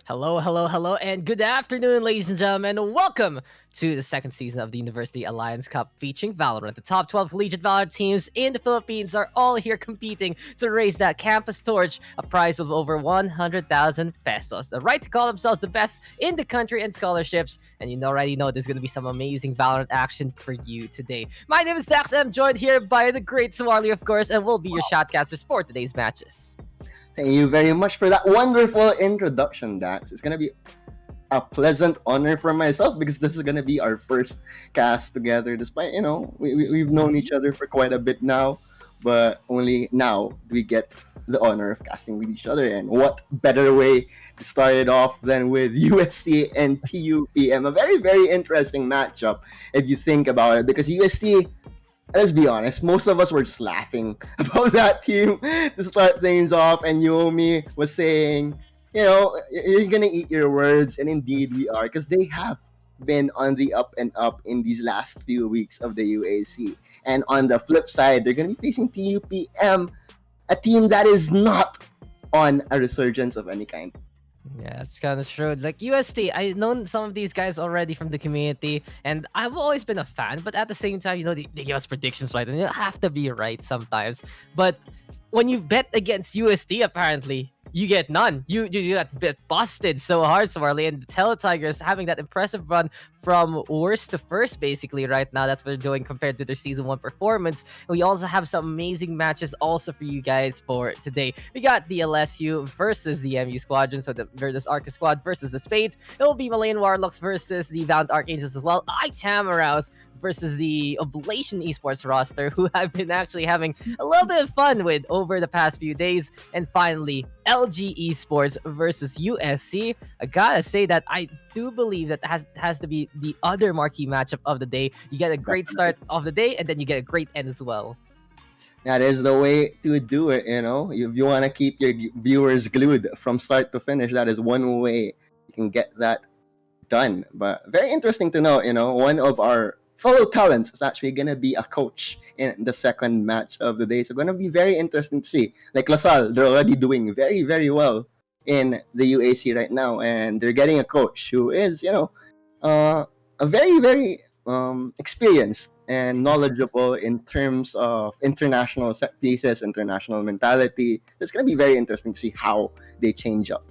Hello, hello, hello, and good afternoon, ladies and gentlemen. Welcome to the second season of the University Alliance Cup featuring Valorant. The top 12 collegiate Valorant teams in the Philippines are all here competing to raise that campus torch, a prize of over 100,000 pesos. The right to call themselves the best in the country and scholarships. And you already know there's going to be some amazing Valorant action for you today. My name is Dax, and I'm joined here by the great Swarley, of course, and we'll be your shotcasters for today's matches. Thank you very much for that wonderful introduction, Dax. It's going to be a pleasant honor for myself because this is going to be our first cast together, despite, we've known each other for quite a bit now, but only now do we get the honor of casting with each other. And what better way to start it off than with UST and TUPM? A very, very interesting matchup if you think about it, because UST, let's be honest, most of us were just laughing about that team to start things off. And Yomi was saying, you're going to eat your words. And indeed we are, because they have been on the up and up in these last few weeks of the UAC. And on the flip side, they're going to be facing TUPM, a team that is not on a resurgence of any kind. Yeah, it's kind of true. Like UST, I've known some of these guys already from the community, and I've always been a fan. But at the same time, they give us predictions, right? And you have to be right sometimes. But when you bet against UST, apparently you get none. You got bit busted so hard, Swarley, and the Teletigers having that impressive run from worst to first, basically, right now. That's what they're doing compared to their season 1 performance. And we also have some amazing matches also for you guys for today. We got the LSU versus the MU Squadron, so the Virtus Arca Squad versus the Spades. It will be Malayan Warlocks versus the Valiant Archangels as well. Tamaraus versus the Oblation Esports roster, who I've been actually having a little bit of fun with over the past few days. And finally, LG Esports versus USC. I gotta say that I do believe that has to be the other marquee matchup of the day. You get a great start of the day, and then you get a great end as well. That is the way to do it, If you want to keep your viewers glued from start to finish, that is one way you can get that done. But very interesting to know, one of our fellow talents is actually going to be a coach in the second match of the day. So going to be very interesting to see. Like LaSalle, they're already doing very, very well in the UAC right now. And they're getting a coach who is, a very, very experienced and knowledgeable in terms of international set pieces, international mentality. It's going to be very interesting to see how they change up.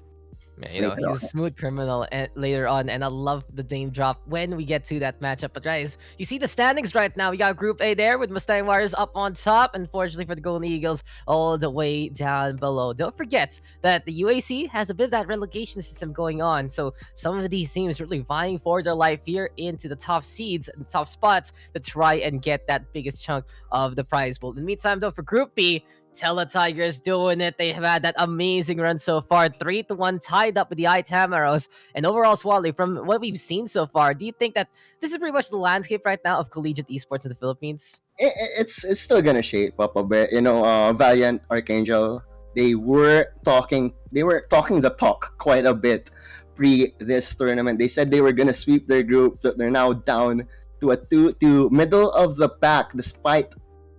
Yeah, later he's a on. smooth criminal later on, and I love the name drop when we get to that matchup. But guys, you see the standings right now. We got Group A there with Mustang Warriors up on top. Unfortunately for the Golden Eagles, all the way down below. Don't forget that the UAC has a bit of that relegation system going on. So some of these teams really vying for their life here into the top seeds and top spots to try and get that biggest chunk of the prize pool. In the meantime, though, for Group B, Tela Tigers doing it. They have had that amazing run so far. 3-1 tied up with the Itamaros. And overall, Swally, from what we've seen so far, do you think that this is pretty much the landscape right now of collegiate esports in the Philippines? It's still gonna shape up a bit. Valiant Archangel, they were talking the talk quite a bit pre this tournament. They said they were gonna sweep their group, but they're now down to a 2 middle of the pack despite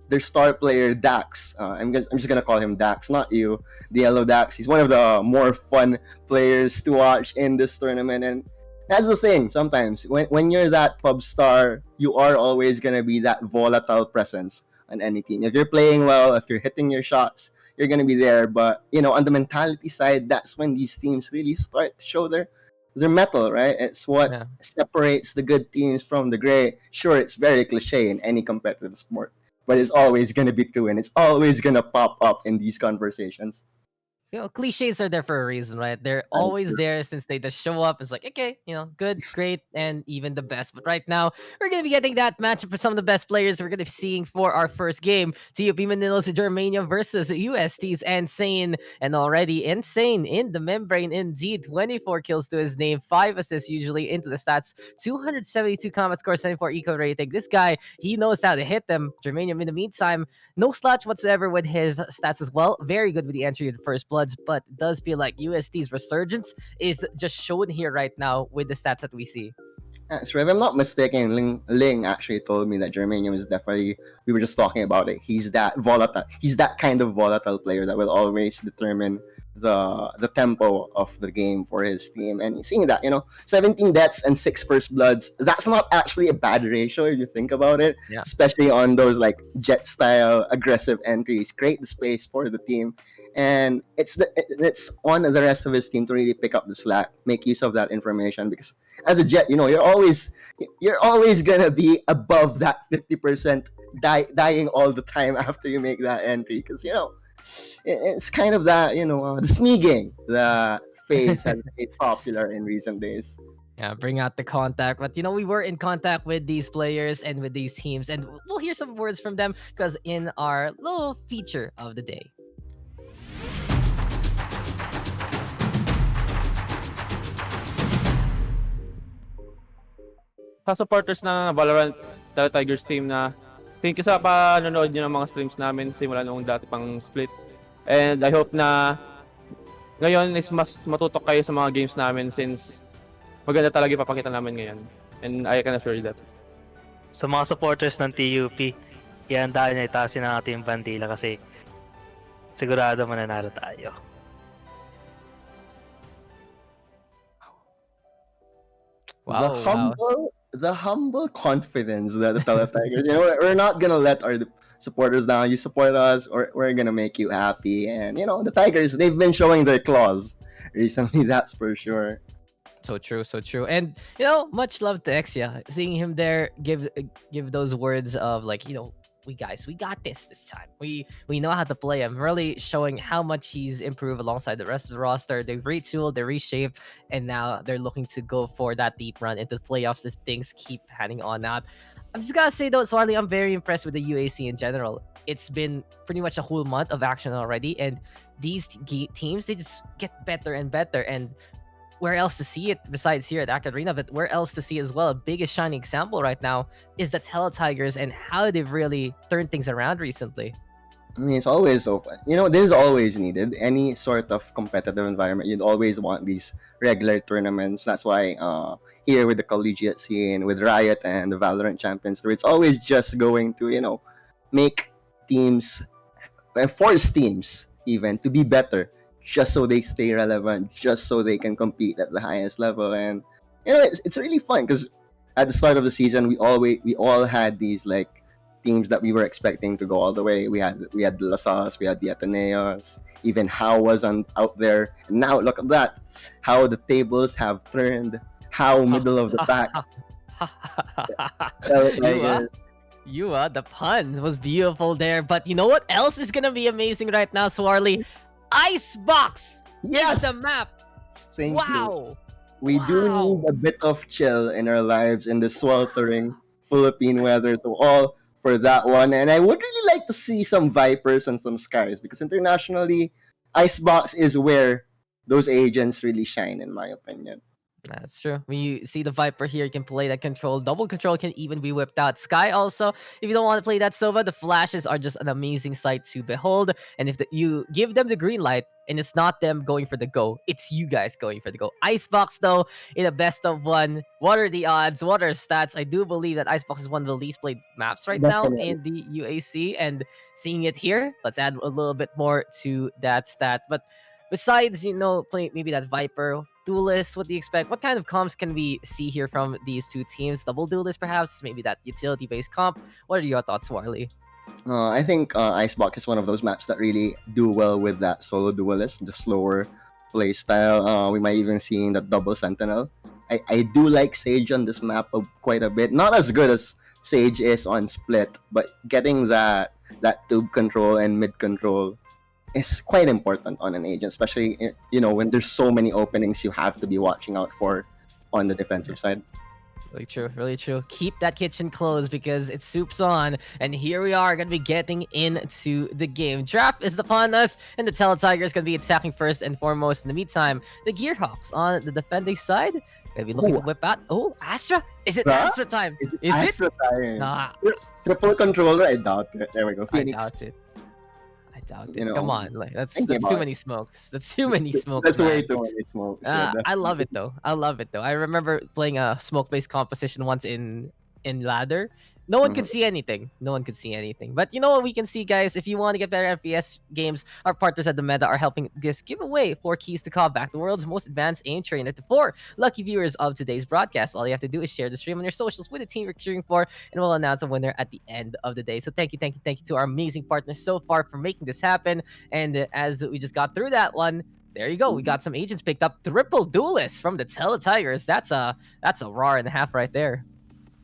their star player Dax. I'm just gonna call him Dax, not you, the yellow Dax. He's one of the more fun players to watch in this tournament, and that's the thing. Sometimes when you're that pub star, you are always gonna be that volatile presence on any team. If you're playing well, if you're hitting your shots, you're gonna be there. But on the mentality side, that's when these teams really start to show their metal, right? It's what Yeah. separates the good teams from the great. Sure, it's very cliche in any competitive sport, but it's always gonna be true, and it's always gonna pop up in these conversations. Cliches are there for a reason, right? They're always there since they just show up. It's like, okay, good, great, and even the best. But right now, we're going to be getting that matchup for some of the best players we're going to be seeing for our first game. TUP Manila's Germania versus UST's Insane. And already Insane in the membrane, indeed. 24 kills to his name, 5 assists usually into the stats, 272 combat score, 74 eco rating. This guy, he knows how to hit them. Germania, in the meantime, no slouch whatsoever with his stats as well. Very good with the entry of the first bloods, but it does feel like UST's resurgence is just shown here right now with the stats that we see. So if I'm not mistaken, Ling actually told me that Germanium is definitely, we were just talking about it. He's that volatile. He's that kind of volatile player that will always determine the tempo of the game for his team. And seeing that, 17 deaths and 6 first bloods, that's not actually a bad ratio if you think about it, Yeah. especially on those like jet style aggressive entries. Create the space for the team. And it's on the rest of his team to really pick up the slack, make use of that information, because as a jet, you're always gonna be above that 50% dying all the time after you make that entry, because it's kind of that the smeaging that phase has made popular in recent days. Yeah, bring out the contact. But we were in contact with these players and with these teams, and we'll hear some words from them because in our little feature of the day. Sa supporters ng Valorant Tala Tigers team na thank you sa panonood nyo ng mga streams namin simula noong dati pang split. And I hope na ngayon is mas matutok kayo sa mga games namin since maganda talaga ipapakita namin ngayon. And I can assure you that. Sa mga supporters ng TUP, ihandaan niya itasin ang ating bandila kasi sigurado mananalo tayo. Wow, The humble confidence that the Tala Tigers, we're not gonna let our supporters down. You support us, or we're gonna make you happy. And the Tigers, they've been showing their claws recently. That's for sure. So true, so true. And much love to Exia. Seeing him there give those words of like, we got this time. We know how to play him. Really showing how much he's improved alongside the rest of the roster. They've retooled, they reshaped, and now they're looking to go for that deep run into the playoffs if things keep panning on out. I'm just gonna say though, Swarley, I'm very impressed with the UAC in general. It's been pretty much a whole month of action already, and these teams, they just get better and better. And where else to see it besides here at AcadArena, but where else to see as well? A biggest shining example right now is the Tele Tigers and how they've really turned things around recently. I mean, it's always so fun. This is always needed. Any sort of competitive environment, you'd always want these regular tournaments. That's why here with the collegiate scene, with Riot and the Valorant Champions Tour, it's always just going to, make teams, force teams even to be better, just so they stay relevant, just so they can compete at the highest level. And it's really fun because at the start of the season, we all had these like teams that we were expecting to go all the way. We had the Lasas, we had the Ateneos, even How was out there. And now look at that, how the tables have turned. How middle of the pack. you the pun was beautiful there. But you know what else is gonna be amazing right now, Swarly? Icebox Yes, is the map. thank you. Wow. We do Wow. need a bit of chill in our lives in the sweltering Philippine weather. So all for that one. And I would really like to see some Vipers and some Skies, because internationally, Icebox is where those agents really shine, in my opinion. That's true. When you see the Viper here, you can play that control. Double control can even be whipped out. Sky also, if you don't want to play that Sova, the flashes are just an amazing sight to behold. And if you give them the green light, and it's not them going for the go, it's you guys going for the go. Icebox, though, in a best of one, what are the odds? What are stats? I do believe that Icebox is one of the least played maps right now Definitely. in the UAC. And seeing it here, let's add a little bit more to that stat. But besides, play maybe that Viper duelist, what do you expect? What kind of comps can we see here from these two teams? Double duelist, perhaps? Maybe that utility-based comp? What are your thoughts, Warley? I think Icebox is one of those maps that really do well with that solo duelist, the slower play style. We might even see in the double sentinel. I do like Sage on this map quite a bit. Not as good as Sage is on Split, but getting that tube control and mid control is quite important on an agent, especially when there's so many openings you have to be watching out for on the defensive side. Really true, really true. Keep that kitchen closed because it's soups on. And here we are going to be getting into the game. Draft is upon us, and the Teletiger is going to be attacking first and foremost. In the meantime, the Gearhawks on the defending side going to be looking to whip out. Oh, Astra? Is it Astra? Astra time? Is Is Astra it? time? Nah, Triple controller? I doubt it. There we go. I Phoenix. doubt it. I doubt it. You know, Come on, like that's thinking too about many smokes. That's too many smokes. That's way man. too many smokes. I love it though. I love it though. I remember playing a smoke-based composition once in ladder. No one could see anything. No one could see anything. But you know what we can see, guys? If you want to get better FPS games, our partners at the Meta are helping this giveaway 4 keys to call back the world's most advanced aim trainer to 4 lucky viewers of today's broadcast. All you have to do is share the stream on your socials with the team you're cheering for, and we'll announce a winner at the end of the day. So thank you to our amazing partners so far for making this happen. And as we just got through that one, there you go. We got some agents picked up. Triple duelists from the Teletigers. That's a RAR and a half right there.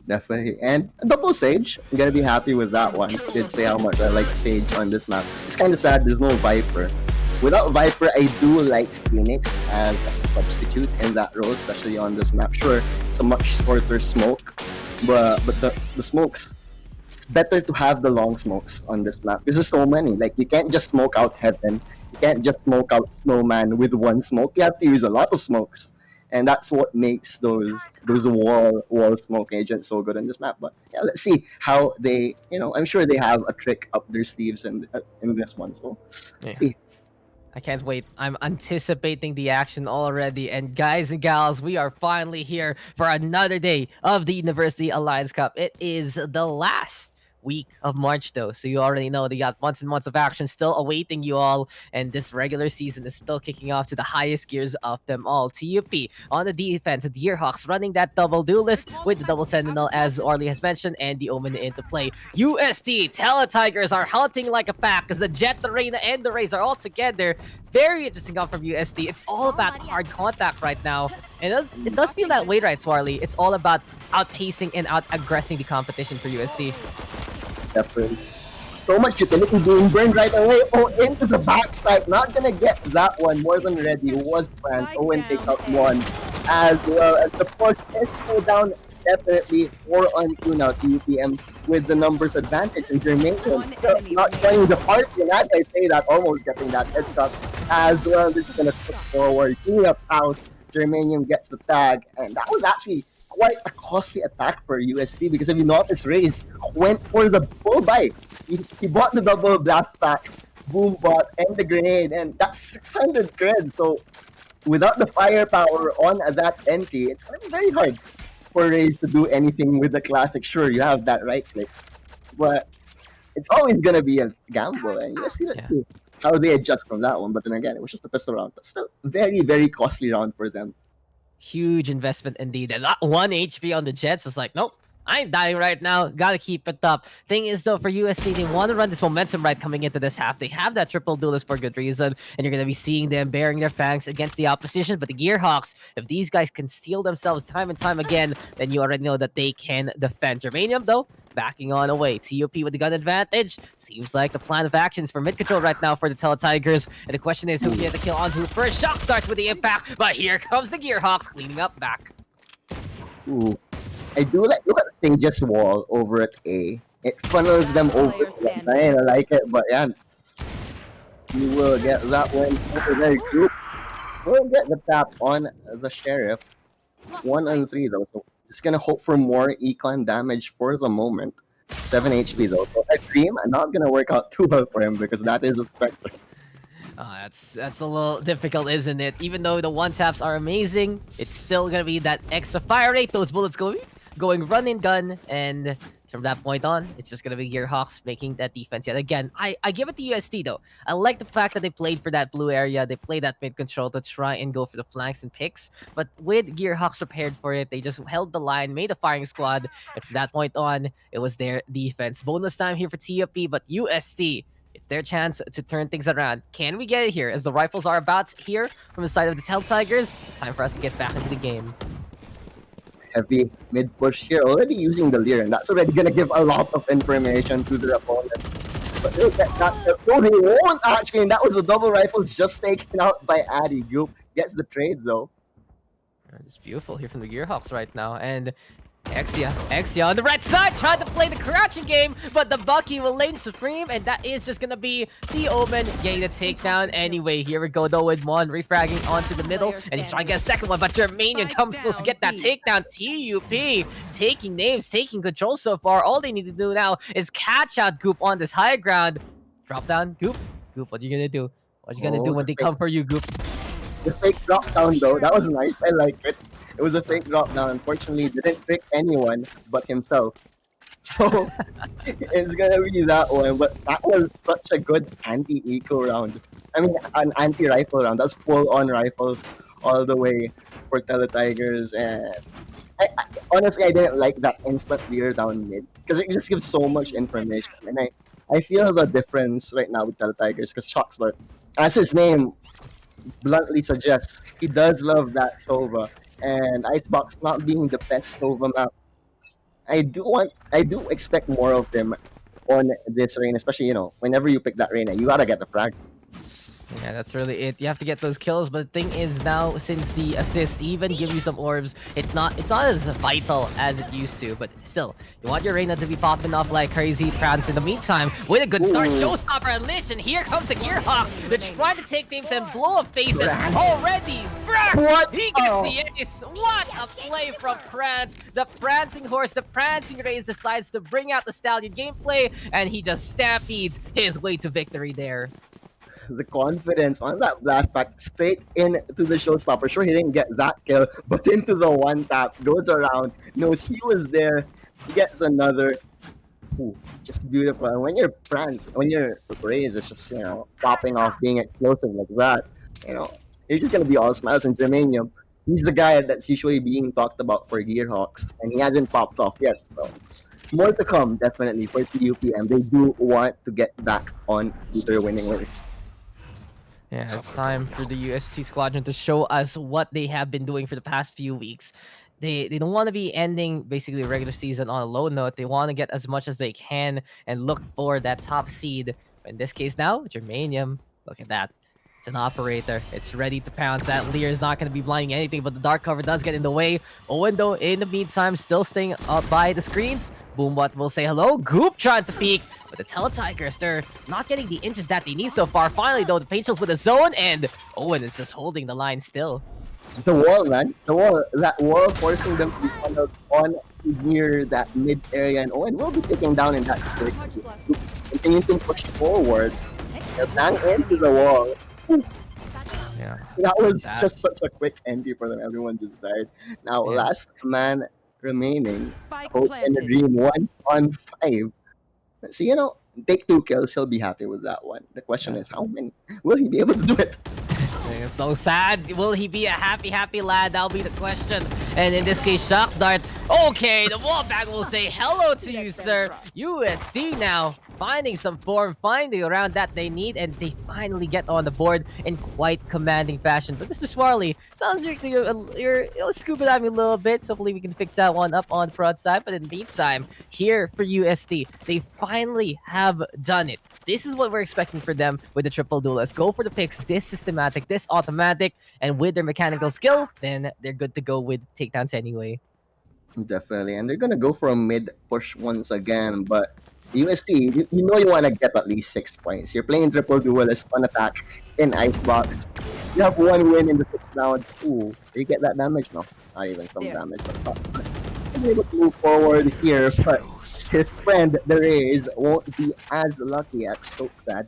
Definitely. And double Sage. I'm gonna be happy with that one. Did say how much I like Sage on this map. It's kind of sad there's no Viper. Without Viper, I do like Phoenix as a substitute in that role, especially on this map. Sure, it's a much shorter smoke, but the smokes, it's better to have the long smokes on this map because there's so many. Like, you can't just smoke out Heaven. You can't just smoke out Snowman with one smoke. You have to use a lot of smokes. And that's what makes those wall smoke agents so good in this map. But yeah, let's see how they, I'm sure they have a trick up their sleeves in this one. So let's see. I can't wait. I'm anticipating the action already. And guys and gals, we are finally here for another day of the University Alliance Cup. It is the last week of March though, so you already know they got months and months of action still awaiting you all, and this regular season is still kicking off to the highest gears of them all. TUP on the defense, the Gearhawks running that double duelist with the double sentinel as Orly has mentioned, and the Omen into play. UST Teletigers are hunting like a pack as the Jet, the Reina, and the Rays are all together. Very interesting up from UST. It's all about hard contact right now, and it does feel that way, right, Swarly? It's all about outpacing and out-aggressing the competition for UST. Definitely. So much utility being burned right away. Oh, into the backside. Not gonna get that one. More than ready. Was France. Owen takes out one. As well as the push is still down. Definitely 4-on-2 now. TUPM with the numbers advantage. And Jermaine still not joining the party. And as I say that, almost getting that headshot as well. This is gonna push forward. Clean up house. Germanium gets the tag. And that was actually quite a costly attack for UST because if you notice, Raze went for the full buy. He bought the double blast pack, boom bot, and the grenade, and that's 600 cred. So without the firepower on that entry, it's gonna be very hard for Raze to do anything with the classic. Sure, you have that right click, but it's always gonna be a gamble, and UST, let's see how they adjust from that one. But then again, it was just a pistol round, but still very, very costly round for them. Huge investment indeed. And that 1 HP on the Jets is like, nope, I ain't dying right now. Gotta keep it up. Thing is, though, for UST, they want to run this momentum right coming into this half. They have that triple duelist for good reason, and you're gonna be seeing them bearing their fangs against the opposition. But the Gearhawks, if these guys can steal themselves time and time again, then you already know that they can defend. Germanium, though, backing on away. TUP with the gun advantage. Seems like the plan of actions for mid control right now for the Teletigers. And the question is who can get the kill on who first. Shock starts with the impact, but here comes the Gearhawks cleaning up back. Ooh. I do like look at Sage's wall over at A. It funnels them over. I like it, but yeah, you will get that one over there. Group will get the tap on the sheriff. 1 on 3 though, so just gonna hope for more econ damage for the moment. 7 HP though, so that dream not gonna work out too well for him because that is a spectre. That's a little difficult, isn't it? Even though the one taps are amazing, it's still gonna be that extra fire rate. Those bullets going run and gun, and from that point on, it's just gonna be Gearhawks making that defense yet again. I give it to UST though. I like the fact that they played for that blue area. They played that mid control to try and go for the flanks and picks. But with Gearhawks prepared for it, they just held the line, made a firing squad, and from that point on, it was their defense. Bonus time here for TUP, but UST. It's their chance to turn things around. Can we get it here? As the rifles are about here from the side of the Teletigers, time for us to get back into the game. Heavy mid push here, already using the Lear, and that's already gonna give a lot of information to their opponent. But look at that, no, he won't actually, and that was a double rifle just taken out by Addy. Goop gets the trade though. It's beautiful here from the Gearhawks right now, and Exia on the right side, trying to play the crouching game, but the Bucky will lane supreme, and that is just gonna be the Omen getting the takedown anyway. Here we go though with Mon refragging onto the middle, and he's trying to get a second one, but Germanium comes close to get that takedown. TUP taking names, taking control so far. All they need to do now is catch out Goop on this high ground. Drop down, Goop. Goop, what are you gonna do? What are you gonna do when they come for you, Goop? The fake drop down though, that was nice. I like it. It was a fake drop down. Unfortunately, it didn't trick anyone but himself. So it's gonna be that one. But that was such a good anti-eco round. I mean, an anti-rifle round. That's full-on rifles all the way for Teletigers. And honestly, I didn't like that instant clear down mid because it just gives so much information. And I feel the difference right now with Teletigers because Shockslord, as his name bluntly suggests, he does love that Sova, and Icebox not being the best Sova map. I do expect more of them on this arena, especially whenever you pick that arena, you gotta get the frag. Yeah, that's really it. You have to get those kills, but the thing is now, since the assist even give you some orbs, it's not as vital as it used to, but still, you want your Reina to be popping off like crazy. Prance in the meantime, with a good start, Showstopper and Lich, and here comes the Gearhawks. They're trying to take names and blow up faces already. Frax! What? He gets the ace. What a play from Prance. The prancing horse, the prancing race decides to bring out the Stallion gameplay, and he just stampedes his way to victory there. The confidence on that blast back straight into the Showstopper. Sure, he didn't get that kill, but into the one tap, goes around, knows he was there, gets another. Ooh, just beautiful. And when your Raze is just popping off, being explosive like that, you're just gonna be all smiles. And Germanium, he's the guy that's usually being talked about for Gearhawks, and he hasn't popped off yet. So more to come, definitely for TUP, and they do want to get back on their winning ways. Yeah, it's time for the UST squadron to show us what they have been doing for the past few weeks. They don't want to be ending basically regular season on a low note. They want to get as much as they can and look for that top seed. In this case now, Germanium, look at that. It's an operator. It's ready to pounce. That Lear is not going to be blinding anything, but the dark cover does get in the way. Owen, though, in the meantime, still staying up by the screens. Boombot will say hello. Goop trying to peek, but the Teletigers, they're not getting the inches that they need so far. Finally, though, the Patience with a zone, and Owen is just holding the line still. The wall, man. The wall. That wall forcing them to be on near that mid area, and Owen will be taken down in that quick. Continue to push forward. They'll bang into the wall. Yeah. That was just such a quick entry for them. Everyone just died. Now, last man remaining. Hope and the Dream 1-on-5. So, take 2 kills. He'll be happy with that one. The question is, how many will he be able to do it? So sad. Will he be a happy lad? That'll be the question. And in this case, Shocks Dart. Okay, the wallbang will say hello to you, sir. UST now finding some form, finding around that they need, and they finally get on the board in quite commanding fashion. But Mr. Swarley, sounds like you're scuba diving a little bit, so hopefully we can fix that one up on the front side. But in the meantime, here for UST, they finally have done it. This is what we're expecting for them with the triple duelist. Go for the picks, this systematic, this automatic, and with their mechanical skill, then they're good to go with takedowns anyway. Definitely, and they're gonna go for a mid push once again. But UST, you know you want to get at least 6 points. You're playing triple duelist on attack in Icebox. You have one win in the 6th round. Ooh, you get that damage? No, not even some damage. But able to move forward here, but his friend the Rays won't be as lucky. That's so sad.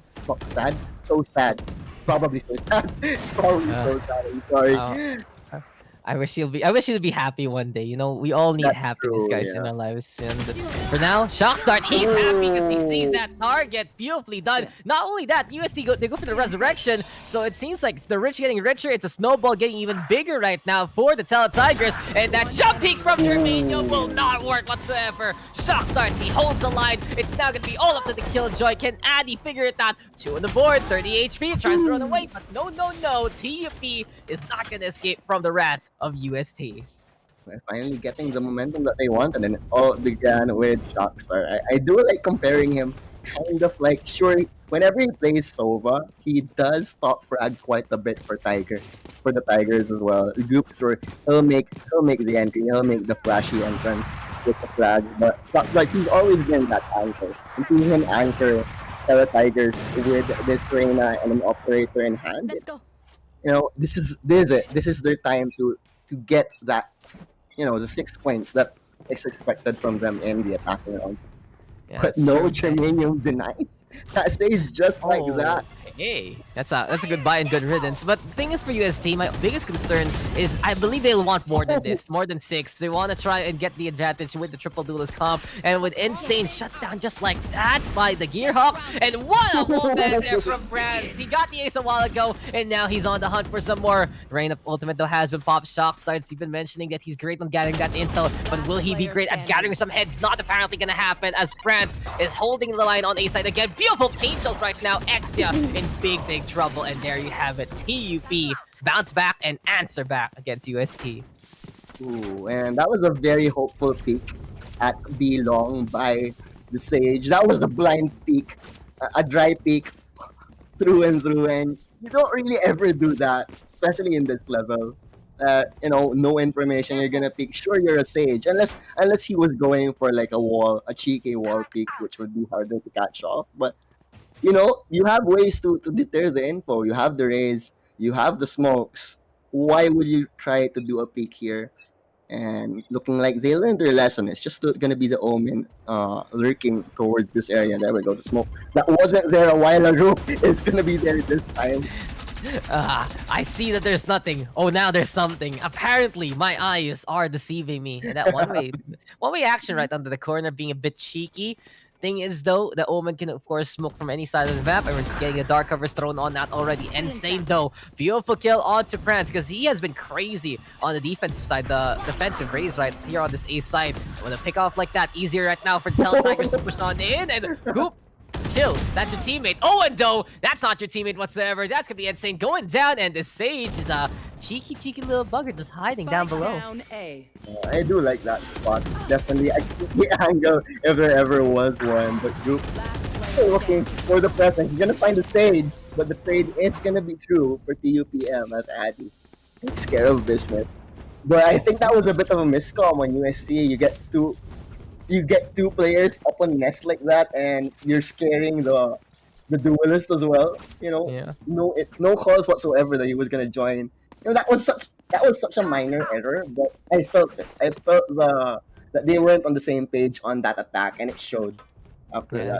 So sad. Probably so sad. It's probably so sad. I'm sorry. I wish he'll be happy one day. You know, we all need That's happiness, true, guys, yeah. in our lives. And for now, Shockstart, he's happy because he sees that target. Beautifully done. Not only that, UST they go for the resurrection. So it seems like the rich getting richer. It's a snowball getting even bigger right now for the Tele Tigers. And that jump peek from Germania will not work whatsoever. Shockstarts, he holds the line. It's now going to be all up to the Killjoy. Can Addy figure it out? 2 on the board, 30 HP, tries to run away. But no. TUP is not going to escape from the rats of UST. They're finally getting the momentum that they want, and then it all began with Shockstar. I do like comparing him, kind of like, sure, whenever he plays Sova, he does top frag quite a bit for the Tigers as well. Goop, sure, he'll make the entry, he'll make the flashy entrance with the flag, but like he's always been that anchor. And seeing him anchor the Tigers with this Reina and an operator in hand, Let's go. you know, this is it. This is their time to get that, you know, the 6 points that is expected from them in the attacking round. Yeah, But that's no, true. Germanium denies that stage just like that. Hey, that's a good buy and good riddance. But the thing is, for UST, my biggest concern is I believe they'll want more than this, more than 6. They want to try and get the advantage with the triple duelist comp, and with insane shutdown just like that by the Gearhawks. And what a wallbang there from France! He got the ace a while ago, and now he's on the hunt for some more. Reign of Ultimate though has been popped. Shockstarts, you've been mentioning that he's great on gathering that intel, but will he be great at gathering some heads? Not apparently gonna happen, as France is holding the line on A side again. Beautiful paint shells right now. Exia in big trouble, and there you have it. TUP bounce back and answer back against UST. Ooh, and that was a very hopeful peek at B long by the Sage. That was the blind peek, a dry peek through and through, and you don't really ever do that, especially in this level. You know, no information, you're gonna peek. Sure, you're a Sage, unless he was going for like a cheeky wall peek, which would be harder to catch off. But you know, you have ways to deter the info. You have the rays, you have the smokes. Why would you try to do a peek here? And looking like they learned their lesson. It's just gonna be the Omen lurking towards this area. There we go, the smoke. That wasn't there a while ago. It's gonna be there this time. I see that there's nothing. Oh, now there's something. Apparently, my eyes are deceiving me. And that one way action right under the corner being a bit cheeky. Thing is, though, the Omen can, of course, smoke from any side of the map. And we're getting the dark covers thrown on that already. Insane, though. Beautiful kill onto France, because he has been crazy on the defensive side. The defensive raise right here on this A side. When a pick off like that, easier right now for Tele Tigers to push on in. And Goop, chill. That's your teammate. Owen, though, that's not your teammate whatsoever. That's gonna be insane. Going down, and the Sage is a cheeky little bugger just hiding down below. Down A. I do like that spot. Definitely, I see the angle if there ever was one. But Goop looking for the present. He's gonna find the stage, but the trade is gonna be true for TUPM as Addy takes care of business. But I think that was a bit of a miscom on USC. You get two players up on nest like that, and you're scaring the duelist as well. You know, Yeah. no cause whatsoever that he was gonna join. You know, that was such a minor error, but I felt it. I felt that they weren't on the same page on that attack, and it showed after Yeah,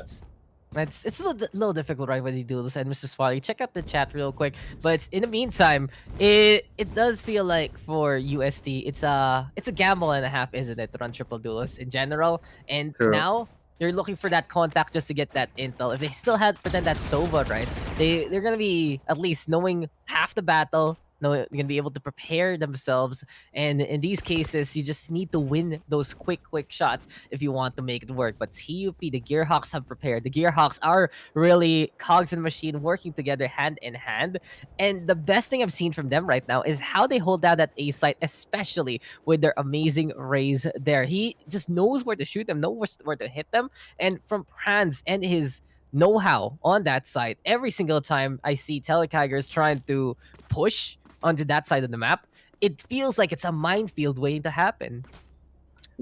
that. it's a little difficult, right, when you do this. And Mr. Swally, check out the chat real quick. But in the meantime, it does feel like for UST, it's a gamble and a half, isn't it, to run triple duelists in general. And True. now They're looking for that contact just to get that intel. If they still had pretend that's Sova, right? They're gonna be at least knowing half the battle. No, they're gonna be able to prepare themselves, and in these cases, you just need to win those quick shots if you want to make it work. But TUP, the Gearhawks have prepared. The Gearhawks are really cogs in the machine working together hand in hand. And the best thing I've seen from them right now is how they hold down that A site, especially with their amazing Raze there. He just knows where to shoot them, knows where to hit them. And from Franz and his know-how on that side, every single time I see Telecaggers trying to push onto that side of the map, it feels like it's a minefield waiting to happen.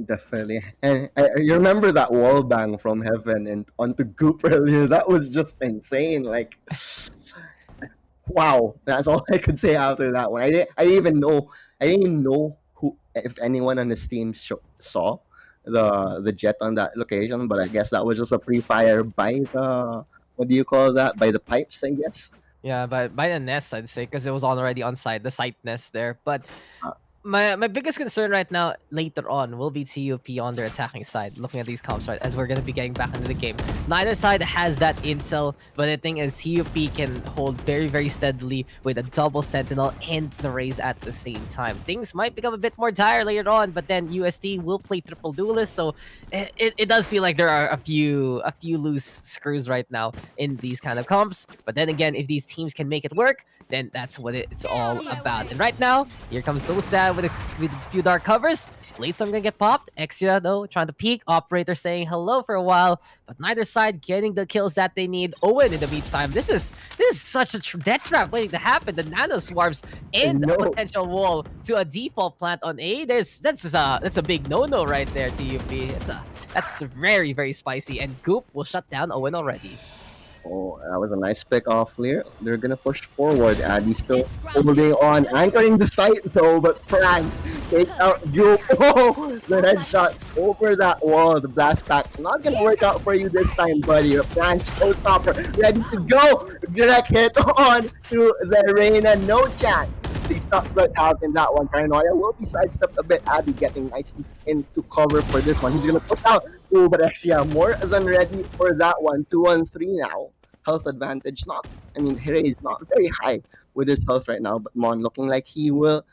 Definitely. And you remember that wall bang from Heaven and onto Goop earlier? That was just insane. Like, wow. That's all I could say after that one. I didn't even know. I didn't even know who, if anyone on this team saw the jet on that location. But I guess that was just a pre-fire by the, what do you call that? By the pipes, I guess. Yeah, but by the nest, I'd say, because it was already on site, the site nest there. But Uh, my biggest concern right now later on will be TUP on their attacking side, looking at these comps, right, as we're going to be getting back into the game. Neither side has that intel, but the thing is TUP can hold very steadily with a double sentinel and the Raze at the same time. Things might become a bit more dire later on, but then UST will play triple duelist, so it does feel like there are a few loose screws right now in these kind of comps. But then again, if these teams can make it work, then that's what it's all about. And right now, here comes So Sad with a few dark covers. Late storm gonna get popped. Exia though trying to peek. Operator saying hello for a while, but neither side getting the kills that they need. Owen in the meantime, this is such a death trap waiting to happen. The nano swarms and a potential wall to a default plant on A. That's a big no right there. TUP. That's very spicy, and Goop will shut down Owen already. Oh, that was a nice pick off there. They're gonna push forward. Addy still holding on, anchoring the site though, but France takes out Juke. Oh, the headshots over that wall. The blast pack not gonna work out for you this time, buddy. France showstopper ready to go. Direct hit on to the Arena. No chance. The shots got out in that one. Paranoia will be sidestepped a bit. Abby getting nicely into cover for this one. He's gonna put out Brexia more than ready for that one. 2-on-3 now. Health advantage not. I mean, Hire is not very high with his health right now, but Mon looking like he will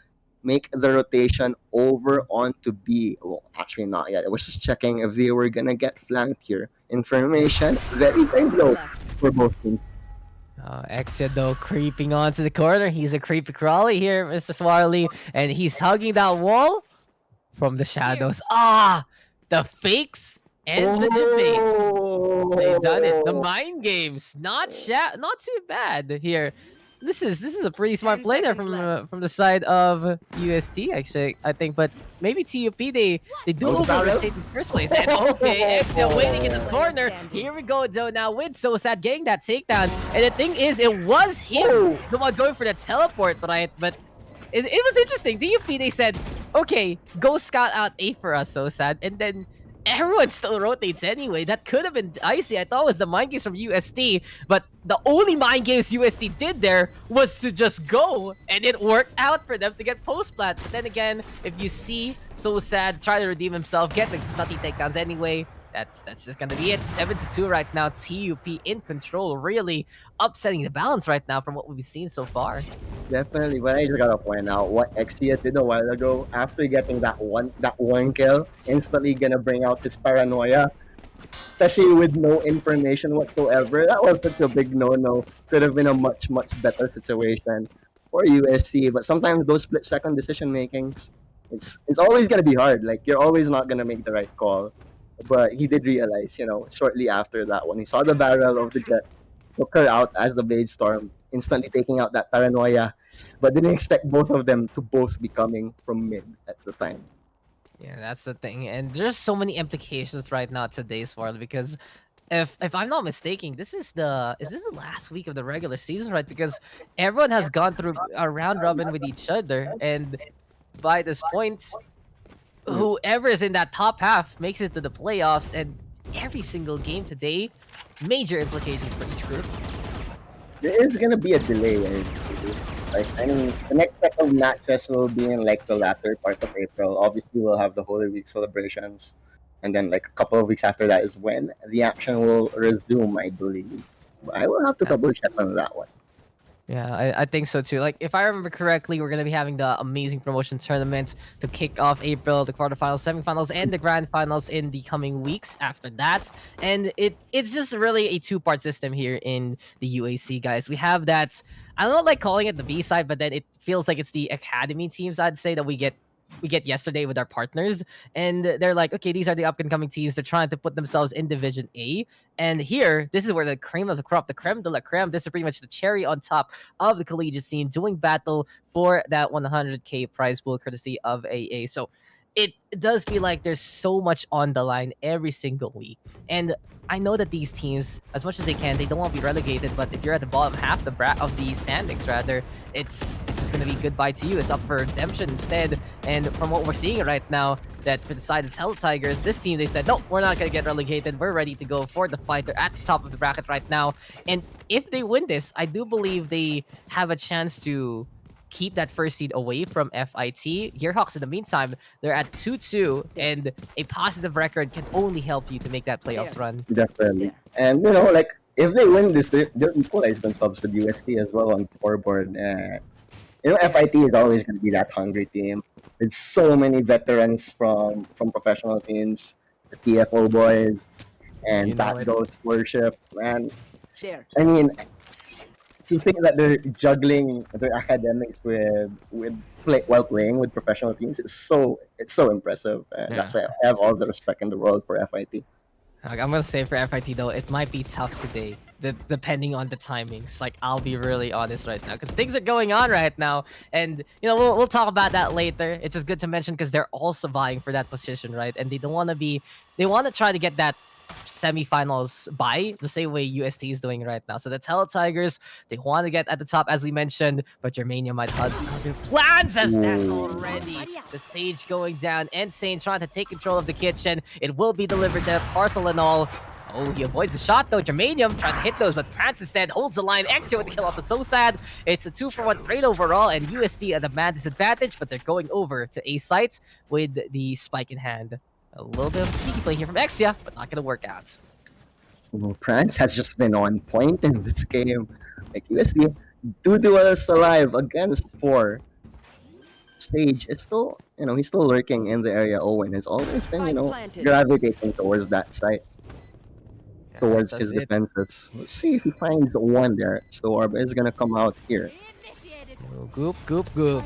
make the rotation over onto B. Well, actually not yet. I was just checking if they were gonna get flanked here. Information very low for both teams. Exia though creeping onto the corner. He's a creepy crawly here, Mr. Swarley, and he's hugging that wall from the shadows. The fakes and the debates. They've done it. The mind games, not too bad here. This is a pretty smart play there from the side of UST, actually, I think. But maybe TUP they do overrotate in the first place. And okay, Exia waiting in the corner. Here we go, though. Now with So Sad getting that takedown, and the thing is, it was him the one going for the teleport, right? But it was interesting. TUP they said, okay, go scout out A for us, So Sad, and then everyone still rotates anyway. That could have been icy. I thought it was the mind games from UST, but the only mind games UST did there was to just go, and it worked out for them to get post-plant. But then again, if you see So Sad try to redeem himself, get the nutty takedowns anyway, that's just gonna be it. 7-2 right now. TUP in control, really upsetting the balance right now from what we've seen so far. Definitely, but I just gotta point out what Exia did a while ago. After getting that one kill, instantly gonna bring out his paranoia, especially with no information whatsoever. That was such a big no-no. Could have been a much better situation for USC. But sometimes those split-second decision makings, it's always gonna be hard. Like you're always not gonna make the right call. But he did realize, shortly after that one, he saw the barrel of the jet, took her out as the blade storm, instantly taking out that paranoia, but didn't expect both of them to both be coming from mid at the time. Yeah, that's the thing, and there's so many implications right now today's world because if I'm not mistaken, is this the last week of the regular season, right? Because everyone has gone through a round robin with each other, and by this point, whoever is in that top half makes it to the playoffs, and every single game today, major implications for each group. There is gonna be a delay. I mean, the next set of matches will be in like the latter part of April. Obviously, we'll have the Holy Week celebrations, and then like a couple of weeks after that is when the action will resume, I believe. But I will have to Yeah. double check on that one. Yeah, I think so too. Like, if I remember correctly, we're gonna be having the amazing promotion tournament to kick off April, the quarterfinals, semifinals, and the grand finals in the coming weeks after that. And it's just really a two-part system here in the UAC, guys. We have that, I don't like calling it the B side, but then it feels like it's the academy teams, I'd say, that we get yesterday with our partners, and they're like, okay, these are the up and coming teams. They're trying to put themselves in Division A, and here, this is where the cream of the crop, the creme de la creme. This is pretty much the cherry on top of the collegiate scene, doing battle for that 100K prize pool courtesy of AA. So it does feel like there's so much on the line every single week. And I know that these teams, as much as they can, they don't want to be relegated. But if you're at the bottom half of the standings, rather, it's just gonna be goodbye to you. It's up for redemption instead. And from what we're seeing right now, that for the side of Hell Tigers, this team, they said, no, we're not gonna get relegated. We're ready to go for the fight. They're at the top of the bracket right now. And if they win this, I do believe they have a chance to keep that first seed away from FIT. Gearhawks, in the meantime, they're at 2-2, and a positive record can only help you to make that playoffs run. Definitely. And you know, like if they win this, they'll equalize themselves with UST as well on the scoreboard. You know, FIT is always going to be that hungry team. It's so many veterans from professional teams, the TFO boys, and You know that it. Ghost Worship. And There. I mean, to think that they're juggling their academics while playing with professional teams, it's so impressive. And that's why I have all the respect in the world for FIT. Like, I'm gonna say for FIT though, it might be tough today, depending on the timings. Like, I'll be really honest right now, because things are going on right now, and we'll talk about that later. It's just good to mention because they're also vying for that position, right? And they don't want to be, they want to try to get that semifinals by the same way UST is doing right now. So the Hell Tigers, they want to get at the top, as we mentioned, but Germania might have other plans as that's already the Sage going down. And Sane trying to take control of the kitchen. It will be delivered there, parcel and all. Oh, he avoids the shot though. Germanium trying to hit those, but Prance instead holds the line. Exio with the kill off is so sad. It's a 2-for-1 trade overall, and UST at a man disadvantage, but they're going over to A site with the spike in hand. A little bit of sneaky play here from Exia, but not going to work out. Prance has just been on point in this game. Like USD, 2 duelists alive against 4. Sage is still, he's still lurking in the area. Owen has always been, gravitating towards that site, Yeah, towards that's his it. defenses. Let's see if he finds one there. So Orb is gonna come out here. Oh, goop, goop, goop.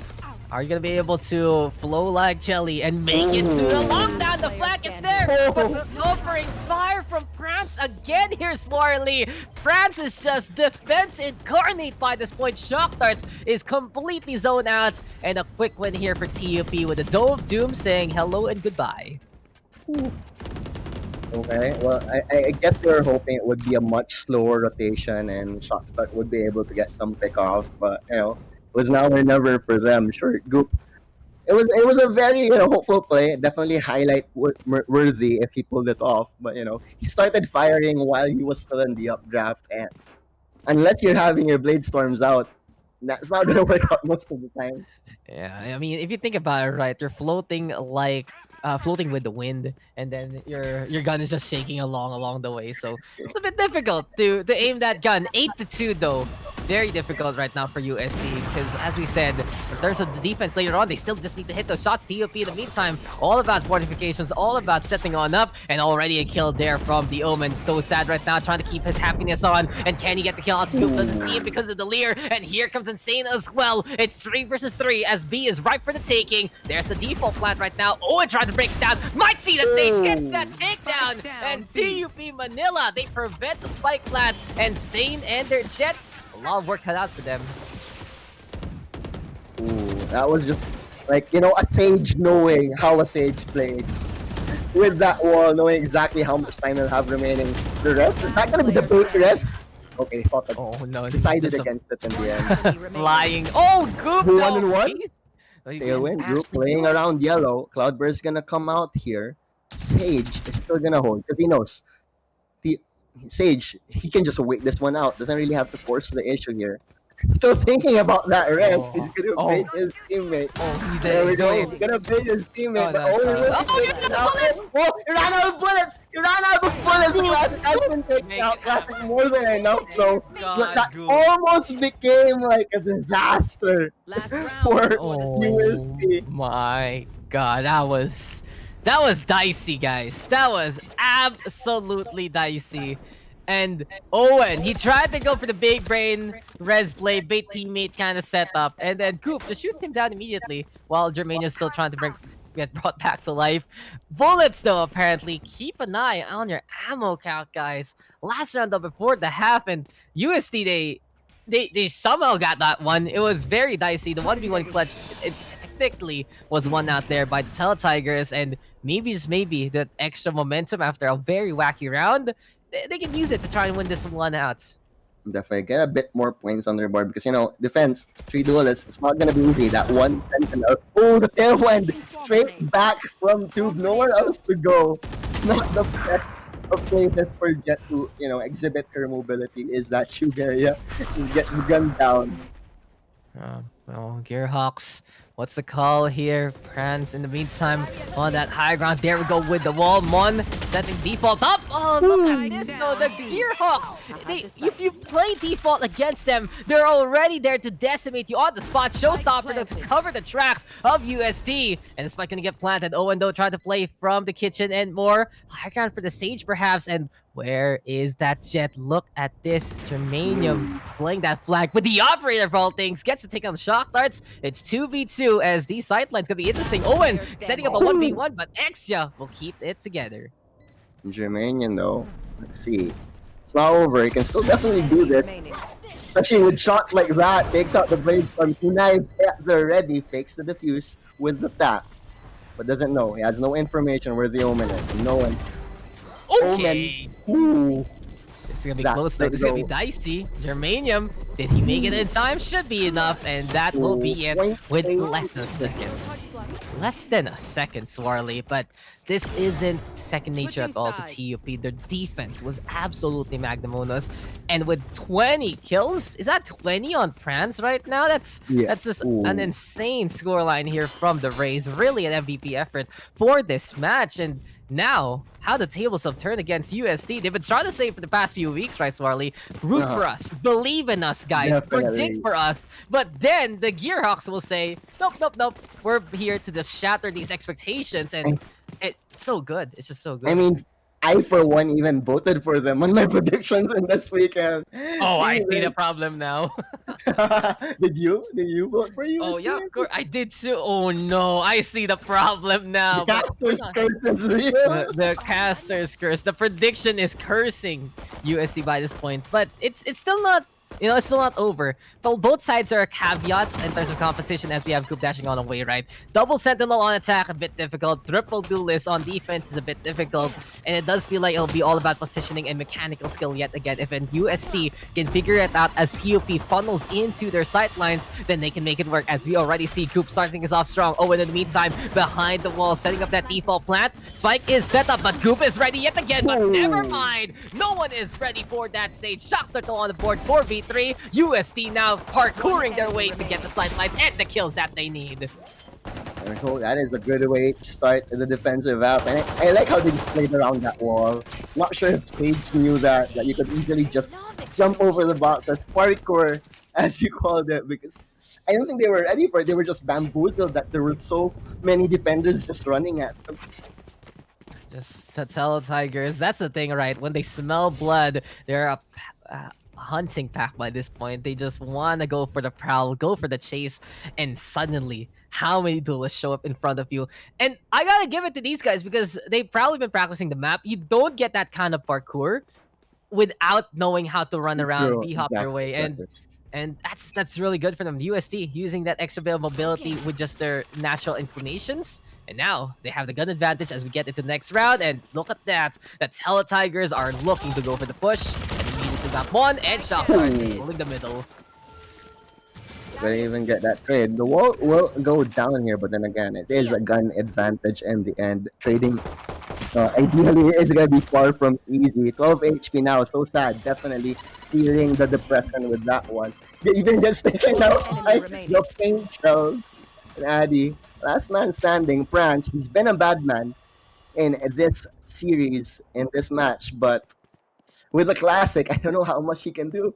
Are you going to be able to flow like jelly and make it to the lockdown? The flag is there, but the offering fire from Prance again here, Swarly. Prance is just defense incarnate by this point. Shock Darts is completely zoned out, and a quick win here for TUP with a Dome of Doom saying hello and goodbye. Okay, well, I guess they were hoping it would be a much slower rotation and Shockstart would be able to get some pick off, but it was now or never for them. Sure, Goop. It was a very hopeful play. Definitely highlight worthy if he pulled it off. But he started firing while he was still in the updraft, and unless you're having your blade storms out, that's not gonna work out most of the time. Yeah, I mean, if you think about it, right, you're floating like floating with the wind, and then your gun is just shaking along the way. So it's a bit difficult to aim that gun. 8-2 though, very difficult right now for USD, because as we said, in terms of the defense later on, they still just need to hit those shots. TUP in the meantime, all about fortifications, all about setting on up, and already a kill there from the Omen. So sad right now, trying to keep his happiness on, and can he get the kill out? Scoop doesn't see it because of the Leer, and here comes Insane as well. It's 3 versus 3 as B is ripe for the taking. There's the default plant right now. Owen trying to break it down, might see the Sage, gets that takedown, and TUP Manila, they prevent the spike plant, and Sane and their Jets, a lot of work cut out for them. Ooh, that was just like a Sage knowing how a Sage plays. With that wall, knowing exactly how much time he'll have remaining. The rest is that gonna be the bait rest? Okay, thought that Oh no, decided just against it in the end. flying. Oh, Goop Who though. won and won? Jeez. Oh, you Tailwind can group actually playing do it. around yellow. Cloudburst gonna come out here. Sage is still gonna hold because he knows the Sage. He can just wait this one out. Doesn't really have to force the issue here. Still thinking about that rest. Oh. He's gonna Oh. bait his teammate. Oh, he There we did. go. He's He's gonna bait his teammate. Oh, But that's Owen will oh, be he taken got out. the bullets! Oh, he ran out of bullets. He ran out of bullets. Classic has been taken Make out. it Classic more than enough. So God, that Goop. almost became like a disaster Last round for before the switch. UST. My God, that was dicey, guys. That was absolutely dicey. And Owen, he tried to go for the big brain res play, bait teammate kind of setup, and then Coop just shoots him down immediately while Germania's still trying to get brought back to life. Bullets, though, apparently. Keep an eye on your ammo count, guys. Last round, though, before the half, and UST, they somehow got that one. It was very dicey. The 1v1 clutch, it technically was won out there by the Tigers, and maybe, just maybe, that extra momentum after a very wacky round, they can use it to try and win this one out. Definitely get a bit more points on their board because defense, 3 duelists, it's not gonna be easy. That one sentinel. Oh, the tailwind straight back from Tube. Nowhere else to go. Not the best of places for Jet to exhibit her mobility is that Tube area. Get gunned down. Well, Gearhawks, what's the call here? Prans, in the meantime, on that high ground. There we go with the wall. Mon setting default up. Oh, look at this, though. The Gearhawks, if you play default against them, they're already there to decimate you on the spot. Showstopper to cover the tracks of UST. And the spike gonna get planted. Owen, though, tried to play from the kitchen and more. High ground for the Sage, perhaps. And where is that Jet? Look at this. Germanium playing that flag with the operator of all things. Gets to take on shock darts. It's 2v2 as these sidelines gonna be interesting. Owen setting up a 1v1, but Exia will keep it together. Germanian though, let's see. It's not over. He can still definitely do this. Especially with shots like that. Takes out the blade from 2 knives at the ready. Fakes the defuse with the tap. But doesn't know. He has no information where the Omen is. No one. Okay. Ooh. It's gonna be That close though. big This is gonna be goal. dicey. Germanium, did he make it in time? Should be enough, and that will be it with less than a second. Less than a second, Swarly, but this isn't second nature at all to TUP. Their defense was absolutely magnamonous, and with 20 kills, is that 20 on Prans right now? That's just an insane scoreline here from the Rays. Really an MVP effort for this match, and now, how the tables have turned against UST. They've been trying to say for the past few weeks, right, Swarly? Root for us. Believe in us, guys. Definitely. Predict for us. But then the Gearhawks will say, nope, nope, nope. We're here to just shatter these expectations. And it's so good. It's just so good. I mean, I for one even voted for them on my predictions in this weekend. oh, I see the problem now. Did you? Did you vote for you? oh, yeah, of course. I did too. Oh, no. I see the problem now. The caster's curse is real. The caster's curse. The prediction is cursing UST by this point, but it's still not. It's still not over. Well, both sides are caveats in terms of composition as we have Coop dashing on away, right? Double Sentinel on attack, a bit difficult. Triple Duelist on defense is a bit difficult. And it does feel like it'll be all about positioning and mechanical skill yet again. If an UST can figure it out as TUP funnels into their sightlines, then they can make it work. As we already see Coop starting us off strong. Oh, and in the meantime, behind the wall, setting up that default plant. Spike is set up, but Coop is ready yet again. But never mind. No one is ready for that stage. Shock Turtle on the board, 4v3. UST now parkouring their way to get the sidelines and the kills that they need. That is a good way to start the defensive app. And I like how they played around that wall. Not sure if Sage knew that you could easily just jump over the box as parkour, as you called it, because I don't think they were ready for it. They were just bamboozled that there were so many defenders just running at them. Just to tell Tigers, that's the thing, right? When they smell blood, they're a hunting pack by this point. They just want to go for the prowl, go for the chase, and suddenly, how many duelists show up in front of you? And I gotta give it to these guys because they've probably been practicing the map. You don't get that kind of parkour without knowing how to run around, True, b-hop your way, and that's really good for them. UST using that extra bit of mobility with just their natural inclinations. And now they have the gun advantage as we get into the next round. And look at that. The Tigers are looking to go for the push. And immediately got one and Shock starts controlling the middle. They even get that trade. The wall will go down here, but then again, it is a gun advantage in the end. Trading Ideally, it's gonna be far from easy. 12 HP now, so sad. Definitely feeling the depression with that one. They even just taken out Enemy by remaining. the paint shells. And Addy, last man standing, France. He's been a bad man in this series, in this match, but with the classic, I don't know how much he can do.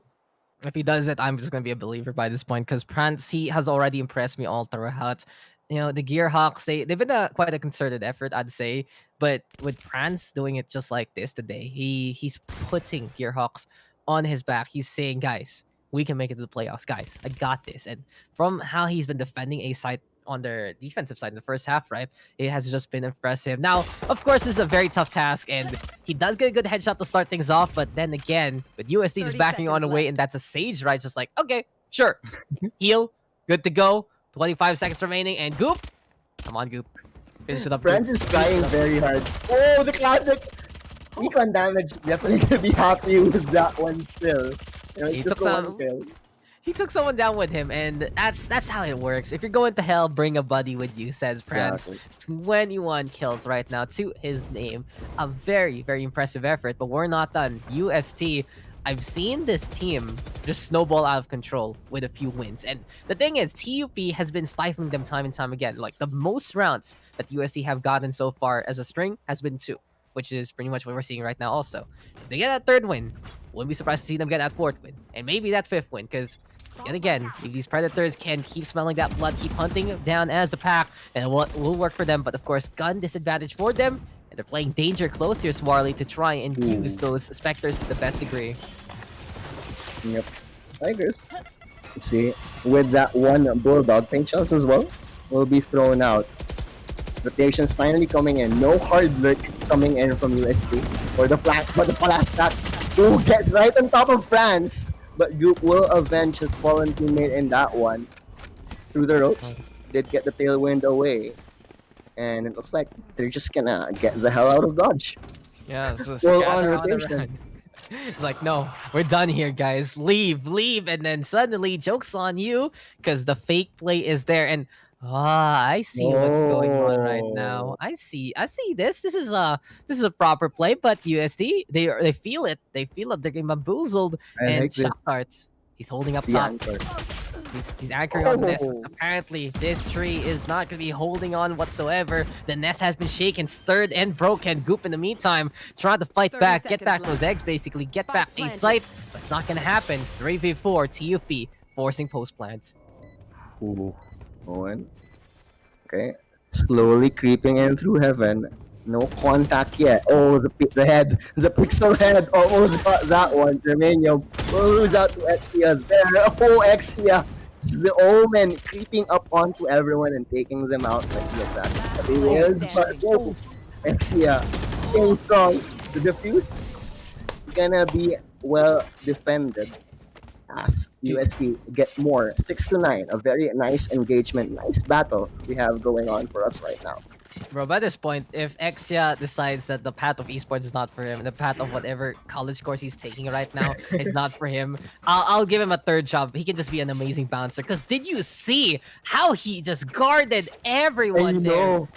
If he does it, I'm just gonna be a believer by this point because Prance he has already impressed me all throughout. You know, the Gearhawks, they've been quite a concerted effort, I'd say. But with Prance doing it just like this today, he's putting Gearhawks on his back. He's saying, guys, we can make it to the playoffs, guys. I got this. And from how he's been defending a side on their defensive side in the first half, right? It has just been impressive. Now, of course, this is a very tough task, and he does get a good headshot to start things off, but then again, with USD just 30 backing on seconds away, left. and that's a Sage, right? Just like, okay, sure. Heal, good to go. 25 seconds remaining, and Goop. Come on, Goop. Finish it up, France Goop. is trying very hard. Oh, the classic! Recon damage, definitely gonna be happy with that one still. You know, He it's just took the one some- kill. He took someone down with him, and that's how it works. If you're going to hell, bring a buddy with you, says Prance. Exactly. 21 kills right now to his name. A very, very impressive effort, but we're not done. UST, I've seen this team just snowball out of control with a few wins. And the thing is, TUP has been stifling them time and time again. Like, the most rounds that UST have gotten so far as a string has been 2, which is pretty much what we're seeing right now also. If they get that 3rd win, wouldn't be surprised to see them get that 4th win. And maybe that 5th win, because yet again, if these Predators can keep smelling that blood, keep hunting down as a pack, and it will work for them. But of course, gun disadvantage for them, and they're playing danger close here, Swarly, to try and use those Spectres to the best degree. Yep. Tigers. See, with that one Bulldog, paint shells as well will be thrown out. Rotations finally coming in. No hard lurk coming in from UST. Or the flash, but the flash back. Ooh, gets right on top of France. But Goop will avenge his fallen teammate in that one. Through the ropes, did get the tailwind away. And it looks like they're just gonna get the hell out of Dodge. Yeah, so Full scatter on on the rotation. run. It's like, no, we're done here, guys. Leave, leave. And then suddenly, joke's on you, because the fake play is there. And I see what's going on right now. Oh. I see this. This is a proper play, but USD, they feel it. They feel it. They're getting bamboozled. I And like this. shot starts. He's holding up The top. anchor. He's anchoring on the nest. Oh. Apparently, this tree is not going to be holding on whatsoever. The nest has been shaken, stirred, and broken. Goop, in the meantime, trying to fight 30 back, get seconds back left. those eggs, basically, get Spike back a planted. site, but it's not going to happen. 3v4, TUP, forcing post plant. Ooh. Owen. Okay. Slowly creeping in through heaven. No contact yet. Oh, the head. The pixel head almost got that one. Germanium will lose out to Exia there. Oh, Exia. The Omen creeping up onto everyone and taking them out like he has. But he Player is, but standing. oh, Exia staying strong. The defuse gonna be well defended as UST get more 6-9. A very nice engagement, nice battle we have going on for us right now. Bro, by this point, if Exia decides that the path of esports is not for him, the path of whatever college course he's taking right now is not for him, I'll give him a 3rd job. He can just be an amazing bouncer. Because did you see how he just guarded everyone there?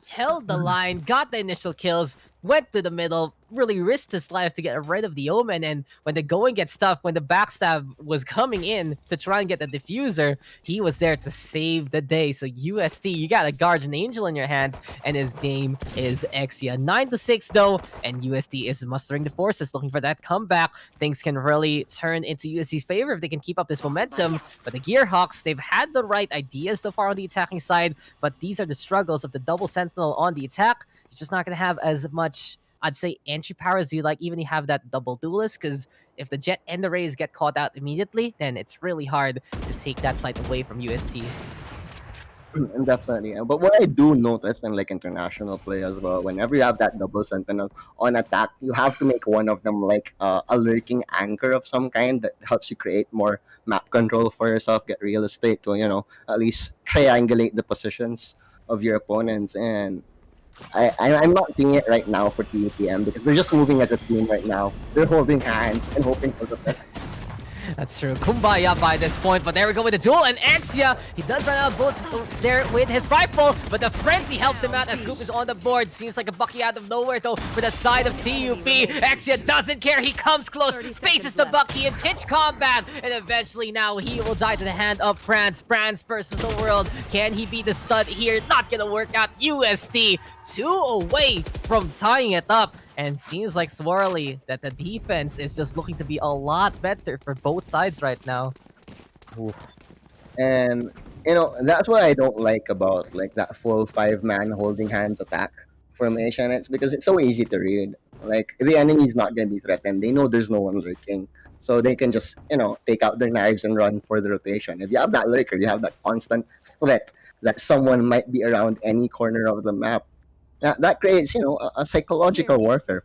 Held the line, got the initial kills, went to the middle, really risked his life to get rid of the Omen. And when the going gets tough, when the backstab was coming in to try and get the diffuser, he was there to save the day. So UST, you got a guardian angel in your hands, and his name is Exia. 9-6 though, and UST is mustering the forces, looking for that comeback. Things can really turn into UST's favor if they can keep up this momentum. But the Gearhawks, they've had the right ideas so far on the attacking side, but these are the struggles of the double sentinel on the attack. You're just not going to have as much, I'd say, entry power as you like, even if you have that double duelist, because if the Jet and the Rays get caught out immediately, then it's really hard to take that site away from UST. And definitely. But what I do notice in like international play as well, whenever you have that double sentinel on attack, you have to make one of them like a lurking anchor of some kind that helps you create more map control for yourself, get real estate to, at least triangulate the positions of your opponents. And I'm not seeing it right now for TUPM because they're just moving as a team right now. They're holding hands and hoping for the best. That's true. Kumbaya by this point, but there we go with the duel, and Exia, he does run out of bullets there with his rifle, but the frenzy helps him out as Goop is on the board. Seems like a Bucky out of nowhere though for the side of TUP. Exia doesn't care, he comes close, faces the Bucky in pitch combat, and eventually now he will die to the hand of France. France versus the world. Can he beat the stud here? Not gonna work out. UST 2 away from tying it up. And seems like Swirly that the defense is just looking to be a lot better for both sides right now. Oof. And you know, that's what I don't like about like that full 5-man holding hands attack formation. It's because it's so easy to read. Like the enemy's not gonna be threatened. They know there's no one lurking. So they can just, you know, take out their knives and run for the rotation. If you have that lurker, you have that constant threat that someone might be around any corner of the map. That creates, you know, a psychological warfare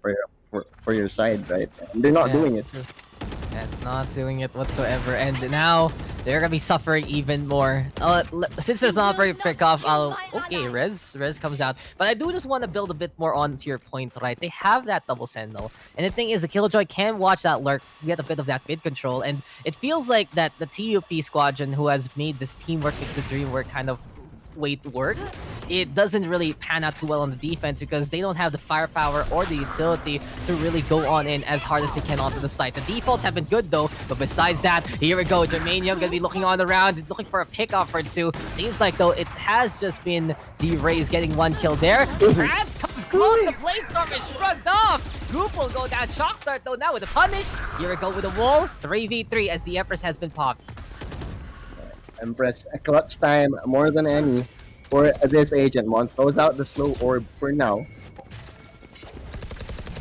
for your side, right? And they're not doing it. That's not doing it whatsoever. And now they're gonna be suffering even more. Since there's not very pick off, okay, Rez comes out. But I do just want to build a bit more on to your point, right? They have that double sentinel, and the thing is, the Killjoy can watch that lurk, get a bit of that mid control, and it feels like that the TUP squadron who has made this teamwork makes the dream work kind of way to work. It doesn't really pan out too well on the defense because they don't have the firepower or the utility to really go on in as hard as they can onto the site. The defaults have been good though, but besides that, here we go. Germanium gonna be looking on the round, looking for a pickoff or two. Seems like though it has just been the Rays getting one kill there. France comes close, the flamethrower is shrugged off. Goop will go down. Shock start though now with a punish. Here we go with a wall. 3v3 as the Empress has been popped. Empress, a clutch time more than any for this agent. Mon throws out the slow orb for now.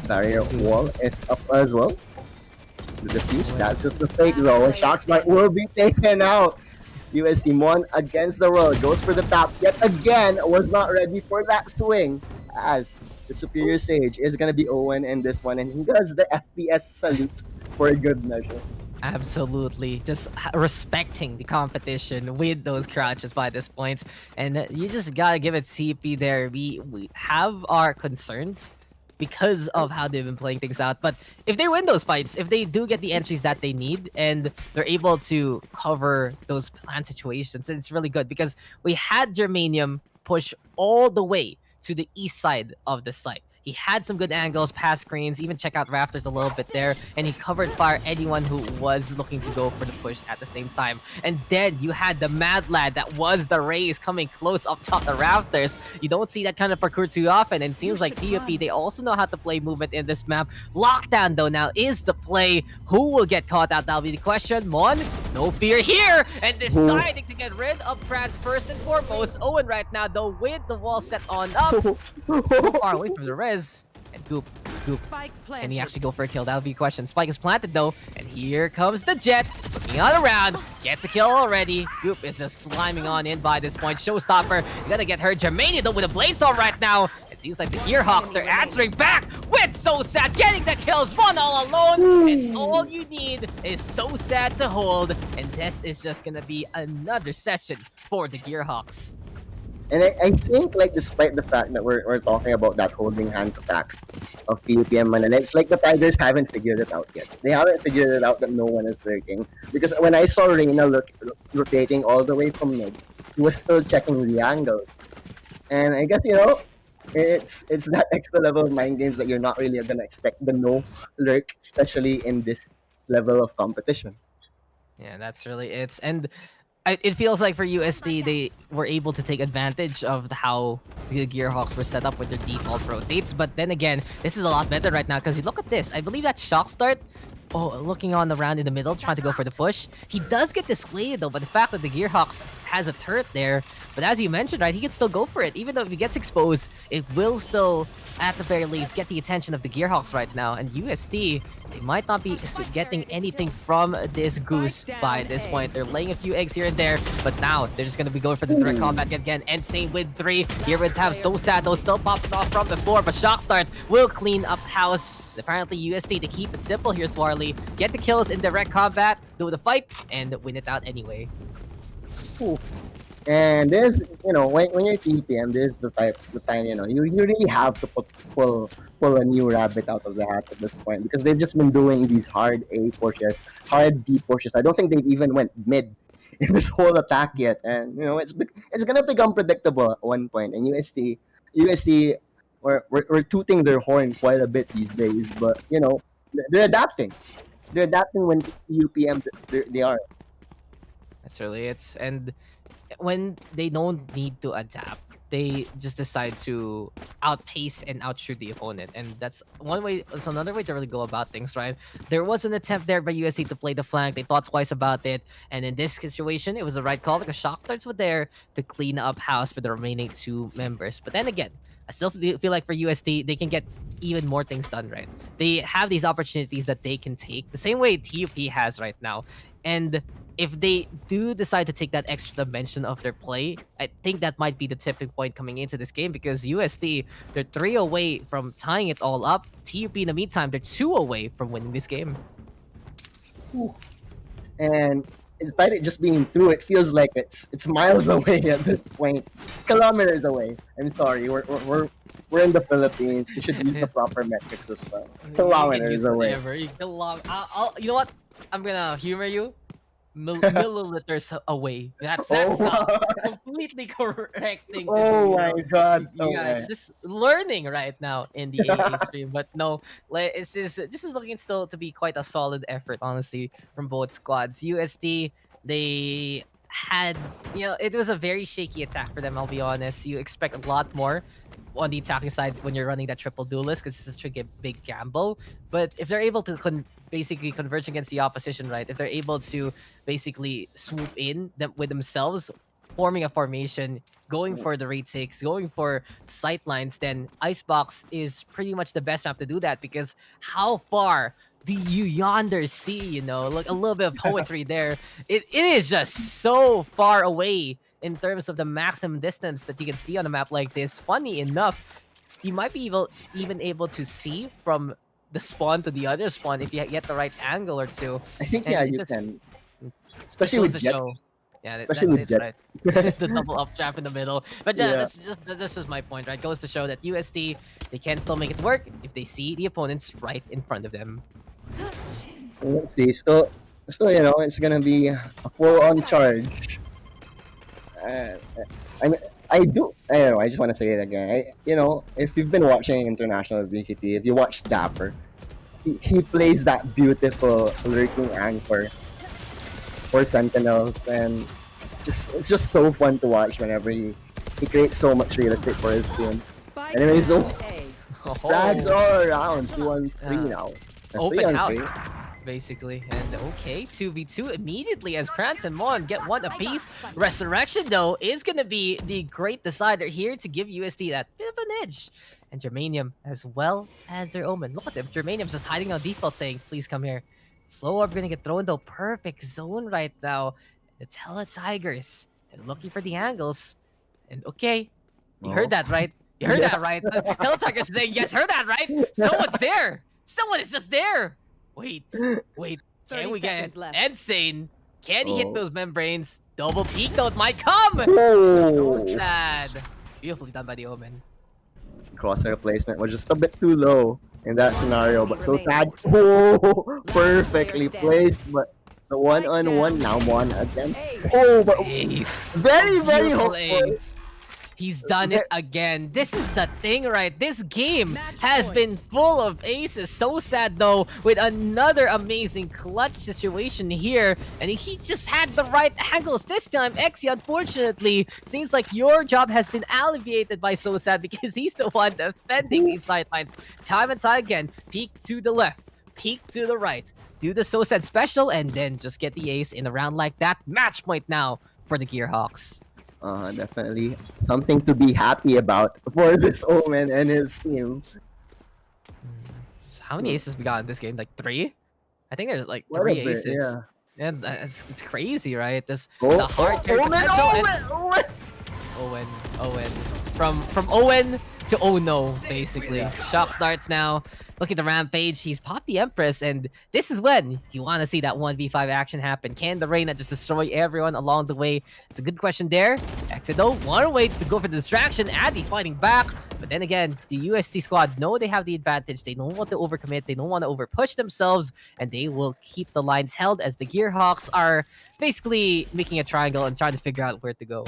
Barrier wall is up as well. The defuse, that's just the fake though. Shock start will be taken out. UST Mon against the world, goes for the top yet again, was not ready for that swing as the Superior Sage is gonna be Owen in this one, and he does the FPS salute for a good measure. Absolutely, just respecting the competition with those crouches by this point, and you just gotta give it CP there. We have our concerns because of how they've been playing things out, but if they win those fights, if they do get the entries that they need, and they're able to cover those plan situations, it's really good because we had Germanium push all the way to the east side of the site. He had some good angles, past screens, even check out rafters a little bit there, and he covered fire anyone who was looking to go for the push at the same time. And then you had the Mad Lad that was the Rays coming close up top the rafters. You don't see that kind of parkour too often, and it seems like TUP, they also know how to play movement in this map. Lockdown though now is the play. Who will get caught out? That'll be the question. Mon, no fear here, and deciding to get rid of France first and foremost. Owen right now though with the wall set on up. So far away from the res. And Goop. Can he actually go for a kill? That'll be a question. Spike is planted though, and here comes the Jet. Looking on around, gets a kill already. Goop is just sliming on in by this point. Showstopper, gonna get her. Germania though with a blaze on right now. It seems like the Gearhawks, they're answering back with So Sad, getting the kills, one all alone. And all you need is So Sad to hold. And this is just gonna be another session for the Gearhawks. And I think, like, despite the fact that we're talking about that holding hands attack of TUP and Manila, it's like the Tigers haven't figured it out yet. They haven't figured it out that no one is lurking. Because when I saw Reina rotating all the way from mid, he was still checking the angles. And I guess, you know, it's that extra level of mind games that you're not really going to expect the no lurk, especially in this level of competition. Yeah, that's really it. And it feels like for USD, they were able to take advantage of how the Gearhawks were set up with their default rotates. But then again, this is a lot better right now because look at this. I believe that Shock Start, looking on the round in the middle, trying to go for the push. He does get dissuaded though by the fact that the Gearhawks has a turret there. But as you mentioned, right, he can still go for it. Even though if he gets exposed, it will still, at the very least, get the attention of the Gearhawks right now. And USD, they might not be getting anything from this Goose by this point. They're laying a few eggs here and there, but now they're just going to be going for the direct combat again. And same with 3. Here it's have So Sad, though, still popping off from before, but Shock Start will clean up house. Apparently USD, to keep it simple here, Swarly, get the kills in direct combat, do the fight, and win it out anyway. Ooh. And there's, when you're TPM, there's the time, you really have to pull a new rabbit out of the hat at this point because they've just been doing these hard A pushes, hard B pushes. I don't think they've even went mid in this whole attack yet, and it's gonna become predictable at one point. And UST, we're tooting their horn quite a bit these days, but they're adapting. They're adapting when UPM they are. That's really it. And when they don't need to adapt, they just decide to outpace and outshoot the opponent. And that's one way. It's another way to really go about things, right? There was an attempt there by USC to play the flank. They thought twice about it, and in this situation, it was the right call because shock darts were there to clean up house for the remaining two members. But then again, I still feel like for USD, they can get even more things done, right? They have these opportunities that they can take the same way TUP has right now. And if they do decide to take that extra dimension of their play, I think that might be the tipping point coming into this game because USD, they're 3 away from tying it all up. TUP, in the meantime, they're 2 away from winning this game. And despite it just being through, it feels like it's miles away at this point, kilometers away. I'm sorry, we're in the Philippines. We should use the proper metric system. Kilometers away. Whatever. You know what? I'm gonna humor you. Milliliters away. That's completely correct thing to Oh do. my God. You guys Okay. just learning right now in the AA stream, but no, like it's just this is looking still to be quite a solid effort, honestly, from both squads. USD, they had, it was a very shaky attack for them. I'll be honest. You expect a lot more on the attacking side when you're running that triple duelist because it's such a big gamble. But if they're able to basically converge against the opposition, right? If they're able to basically swoop in with themselves, forming a formation, going for the retakes, going for sight lines, then Icebox is pretty much the best map to do that because how far do you yonder see, Like a little bit of poetry there. It is just so far away in terms of the maximum distance that you can see on a map like this. Funny enough, you might be even able to see from the spawn to the other spawn if you get the right angle or two. I think And it you just can, goes especially to with Jet. show. Yeah, Especially that's with it, Jet. right? The double up trap in the middle. But yeah, Yeah. that's just my point, right? Goes to show that USD, they can still make it work if they see the opponents right in front of them. Let's see. Still, it's gonna be a full-on charge. Uh, I do. I don't know. I just want to say it again. If you've been watching international VCT, if you watch Dapper, he plays that beautiful lurking anchor for Sentinels, and it's just so fun to watch whenever he creates so much real estate for his team. Anyways, flags all around. 2-on-3 now. Open 3-on-3. house, basically. And okay, 2v2 immediately as Prance and Mon get one apiece. Resurrection, though, is going to be the great decider here to give USD that bit of an edge. And Germanium, as well as their Omen. Look at them. Germanium's just hiding on default saying, please come here. Slow Orb gonna get thrown, though. Perfect zone right now. The Tele Tigers, they're looking for the angles. And okay, you heard that right. You heard that right. Tele Tigers saying, yes, heard that right. Someone's there. Someone is just there. Wait. Can we get Insane? Can he hit those membranes? Double peek note might come. Oh. Sad. Beautifully done by the Omen. Crosshair placement was just a bit too low in that scenario, but so sad. Oh, perfectly placed, but the 1-on-1 now one again. Oh, but Ace. very Beautiful hopeful. ace. He's done it again. This is the thing, right? This game has been full of aces. So sad, though, with another amazing clutch situation here. And he just had the right angles this time. Exy, unfortunately, seems like your job has been alleviated by So Sad because he's the one defending these sidelines time and time again. Peek to the left, peek to the right. Do the So Sad special, and then just get the ace in a round like that. Match point now for the Gearhawks. Definitely something to be happy about for this Omen and his team. How many aces we got in this game? Like 3? I think there's like Quite a 3 bit, aces. yeah. And it's crazy, right? This Oh, the hard carry Omen, potential and Omen! Owen. From Owen, to oh no, basically. Shock starts now. Look at the rampage. He's popped the Empress, and this is when you want to see that 1v5 action happen. Can the Reina just destroy everyone along the way? It's a good question there. Exit though, want to wait to go for the distraction. Addy fighting back. But then again, the UST squad know they have the advantage. They don't want to overcommit. They don't want to overpush themselves. And they will keep the lines held as the Gearhawks are basically making a triangle and trying to figure out where to go.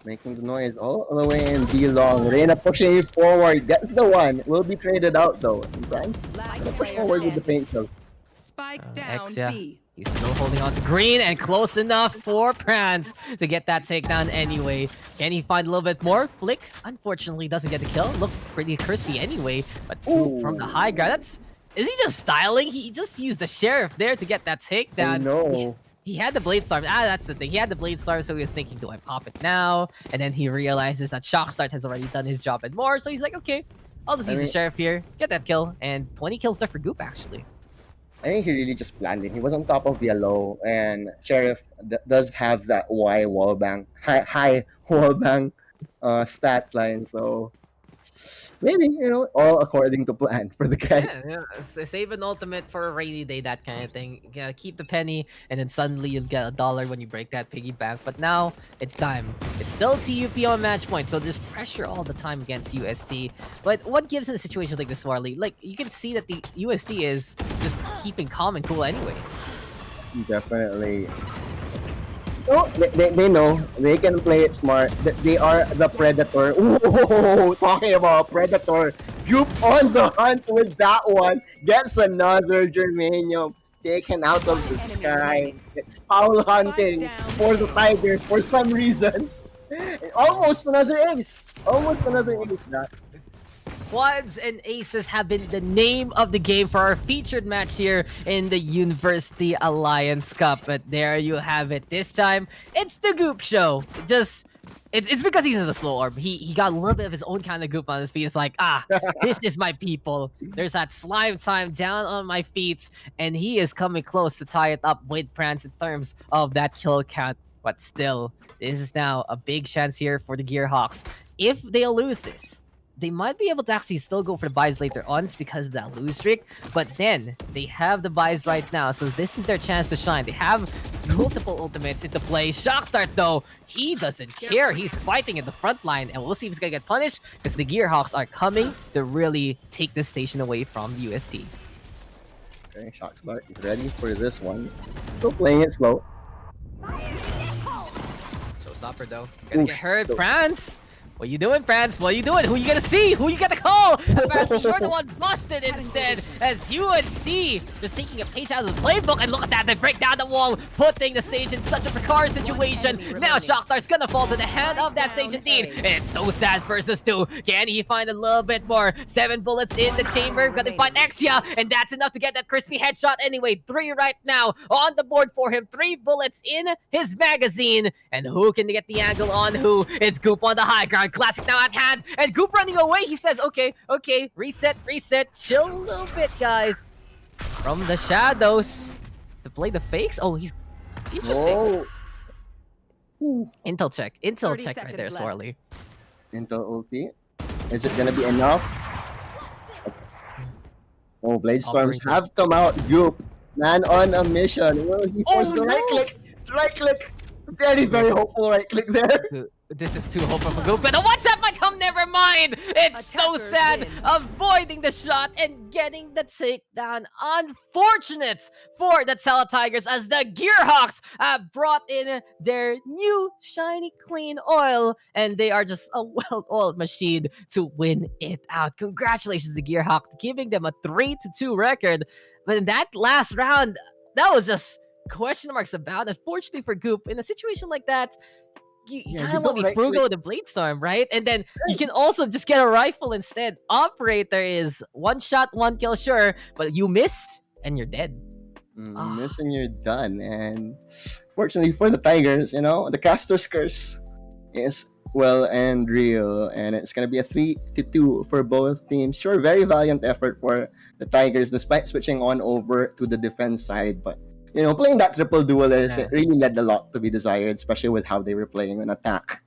Making the noise all the way in D-long. Reina pushing it forward. That's the one. Will be traded out though. And France gonna push forward with the paint shells. Spike down Exia. B. He's still holding on to green and close enough for Prance to get that takedown anyway. Can he find a little bit more? Flick, unfortunately, doesn't get the kill. Looked pretty crispy anyway. But from the high ground, that's... Is he just styling? He just used the Sheriff there to get that takedown. No. He had the Blade Storm. That's the thing. He had the Blade Storm, so he was thinking, do I pop it now? And then he realizes that Shock Start has already done his job and more. So he's like, okay, I'll just use the Sheriff here, get that kill. And 20 kills there for Goop, actually. I think he really just planned it. He was on top of yellow, and Sheriff does have that Y wallbang, high wallbang stat line. So maybe, you know, all according to plan for the guy. Yeah, save an ultimate for a rainy day, that kind of thing. Keep the penny, and then suddenly you'll get $1 when you break that piggy bank. But now it's time. It's still TUP on match point, so there's pressure all the time against UST. But what gives in a situation like this, Warley? Like, you can see that the UST is just keeping calm and cool anyway. Definitely. Oh, they know. They can play it smart. They are the Predator. Ooh, talking about Predator. Goop on the hunt with that one. Gets another Germanium taken out of the sky. It's foul hunting for the Tigers for some reason. Almost another ace. Almost another ace, Dax. Quads and aces have been the name of the game for our featured match here in the University Alliance Cup. But there you have it. This time, it's the Goop Show. It's because he's in the slow orb. He got a little bit of his own kind of goop on his feet. It's like, this is my people. There's that slime time down on my feet. And he is coming close to tie it up with Prance in terms of that kill count. But still, this is now a big chance here for the Gearhawks. If they lose this, they might be able to actually still go for the buys later on because of that lose streak. But then, they have the buys right now. So this is their chance to shine. They have multiple ultimates into play. Shock Start, though, he doesn't care. He's fighting in the front line. And we'll see if he's going to get punished because the Gearhawks are coming to really take this station away from UST. Okay, Shock Start is ready for this one. Still playing it slow. Showstopper, though. Gonna get hurt. Prance! What you doing, Prance? What you doing? Who you gonna see? Who you gonna call? Apparently, you're the one busted instead. As UNC just taking a page out of the playbook. And look at that, they break down the wall, putting the Sage in such a precarious situation. Now Shockstar's gonna fall to the hand of that Sage indeed. It's so sad versus 2. Can he find a little bit more? 7 bullets in the chamber. Gonna find Exia, and that's enough to get that crispy headshot anyway. 3 right now on the board for him. 3 bullets in his magazine. And who can get the angle on who? It's Goop on the high ground. Classic now at hand, and Goop running away. He says, okay, reset, chill a little bit, guys. From the shadows to play the fakes. Oh, he's interesting. Intel check right there, Swarley. Intel ulti. Is it gonna be enough? Oh, Blade Storms have come out. Goop, man on a mission. Will he force the right click? Right click. Very, very hopeful right click there. This is too hopeful for Goop. But the WhatsApp might come, never mind! It's so sad! Avoiding the shot and getting the takedown. Unfortunate for the Tele Tigers as the Gearhawks have brought in their new shiny clean oil. And they are just a well-oiled machine to win it out. Congratulations to Gearhawks, giving them a 3-2 record. But in that last round, that was just question marks about. Unfortunately for Goop, in a situation like that, you kind of want to be frugal with the Blade Storm, right? And then you can also just get a rifle instead. Operator is 1 shot, 1 kill, sure, but you missed and you're dead. Miss and you're done. And fortunately for the Tigers, you know, the caster's curse is well and real, and it's gonna be a 3-2 for both teams. Sure, very valiant effort for the Tigers despite switching on over to the defense side, but you know, playing that triple duelist, it really led a lot to be desired, especially with how they were playing on attack.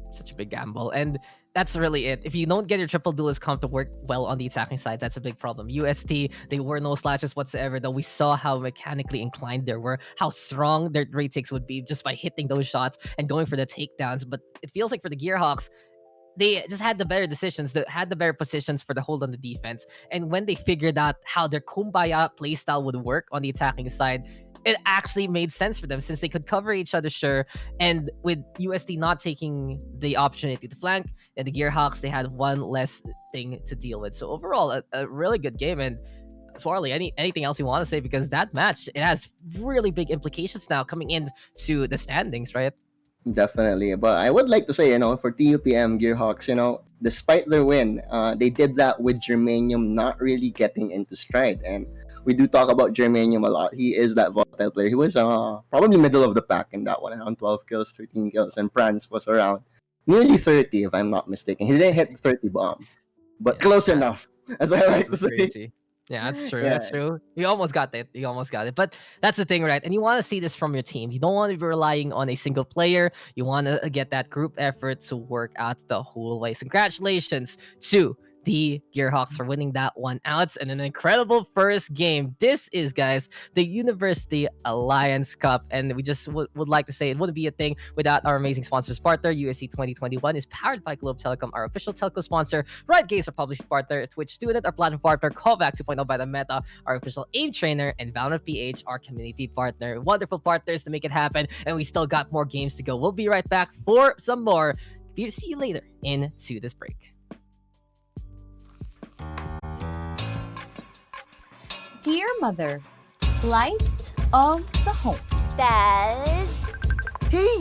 Such a big gamble. And that's really it. If you don't get your triple duelist comp to work well on the attacking side, that's a big problem. UST, they were no slashes whatsoever, though we saw how mechanically inclined they were, how strong their retakes would be just by hitting those shots and going for the takedowns. But it feels like for the Gearhawks, they just had the better decisions, they had the better positions for the hold on the defense. And when they figured out how their kumbaya playstyle would work on the attacking side, it actually made sense for them since they could cover each other, sure. And with USD not taking the opportunity to flank, and the Gearhawks, they had one less thing to deal with. So overall, a really good game. And Swarley, anything else you want to say? Because that match, it has really big implications now coming into the standings, right? Definitely. But I would like to say, for TUPM Gearhawks, despite their win, they did that with Germanium not really getting into stride. And we do talk about Germanium a lot. He is that volatile player. He was probably middle of the pack in that one, around 12 kills, 13 kills. And Prance was around nearly 30, if I'm not mistaken. He didn't hit the 30 bomb, but Yeah, close that- enough, as I like to That's say. crazy. Yeah, that's true. Yeah. That's true. You almost got it. You almost got it. But that's the thing, right? And you want to see this from your team. You don't want to be relying on a single player. You want to get that group effort to work out the whole way. So congratulations to the Gearhawks for winning that one out, and an incredible first game. This is, guys, the University Alliance Cup, and we just would like to say it wouldn't be a thing without our amazing sponsors partner. UST 2021 is powered by Globe Telecom, our official telco sponsor. Riot Games, our publishing partner. Twitch Student, our platform partner. Callback 2.0 by the Meta, our official aim trainer. And Valorant PH, our community partner. Wonderful partners to make it happen, and we still got more games to go. We'll be right back for some more. See you later into this break. Dear Mother, light of the home. Dad. Hey,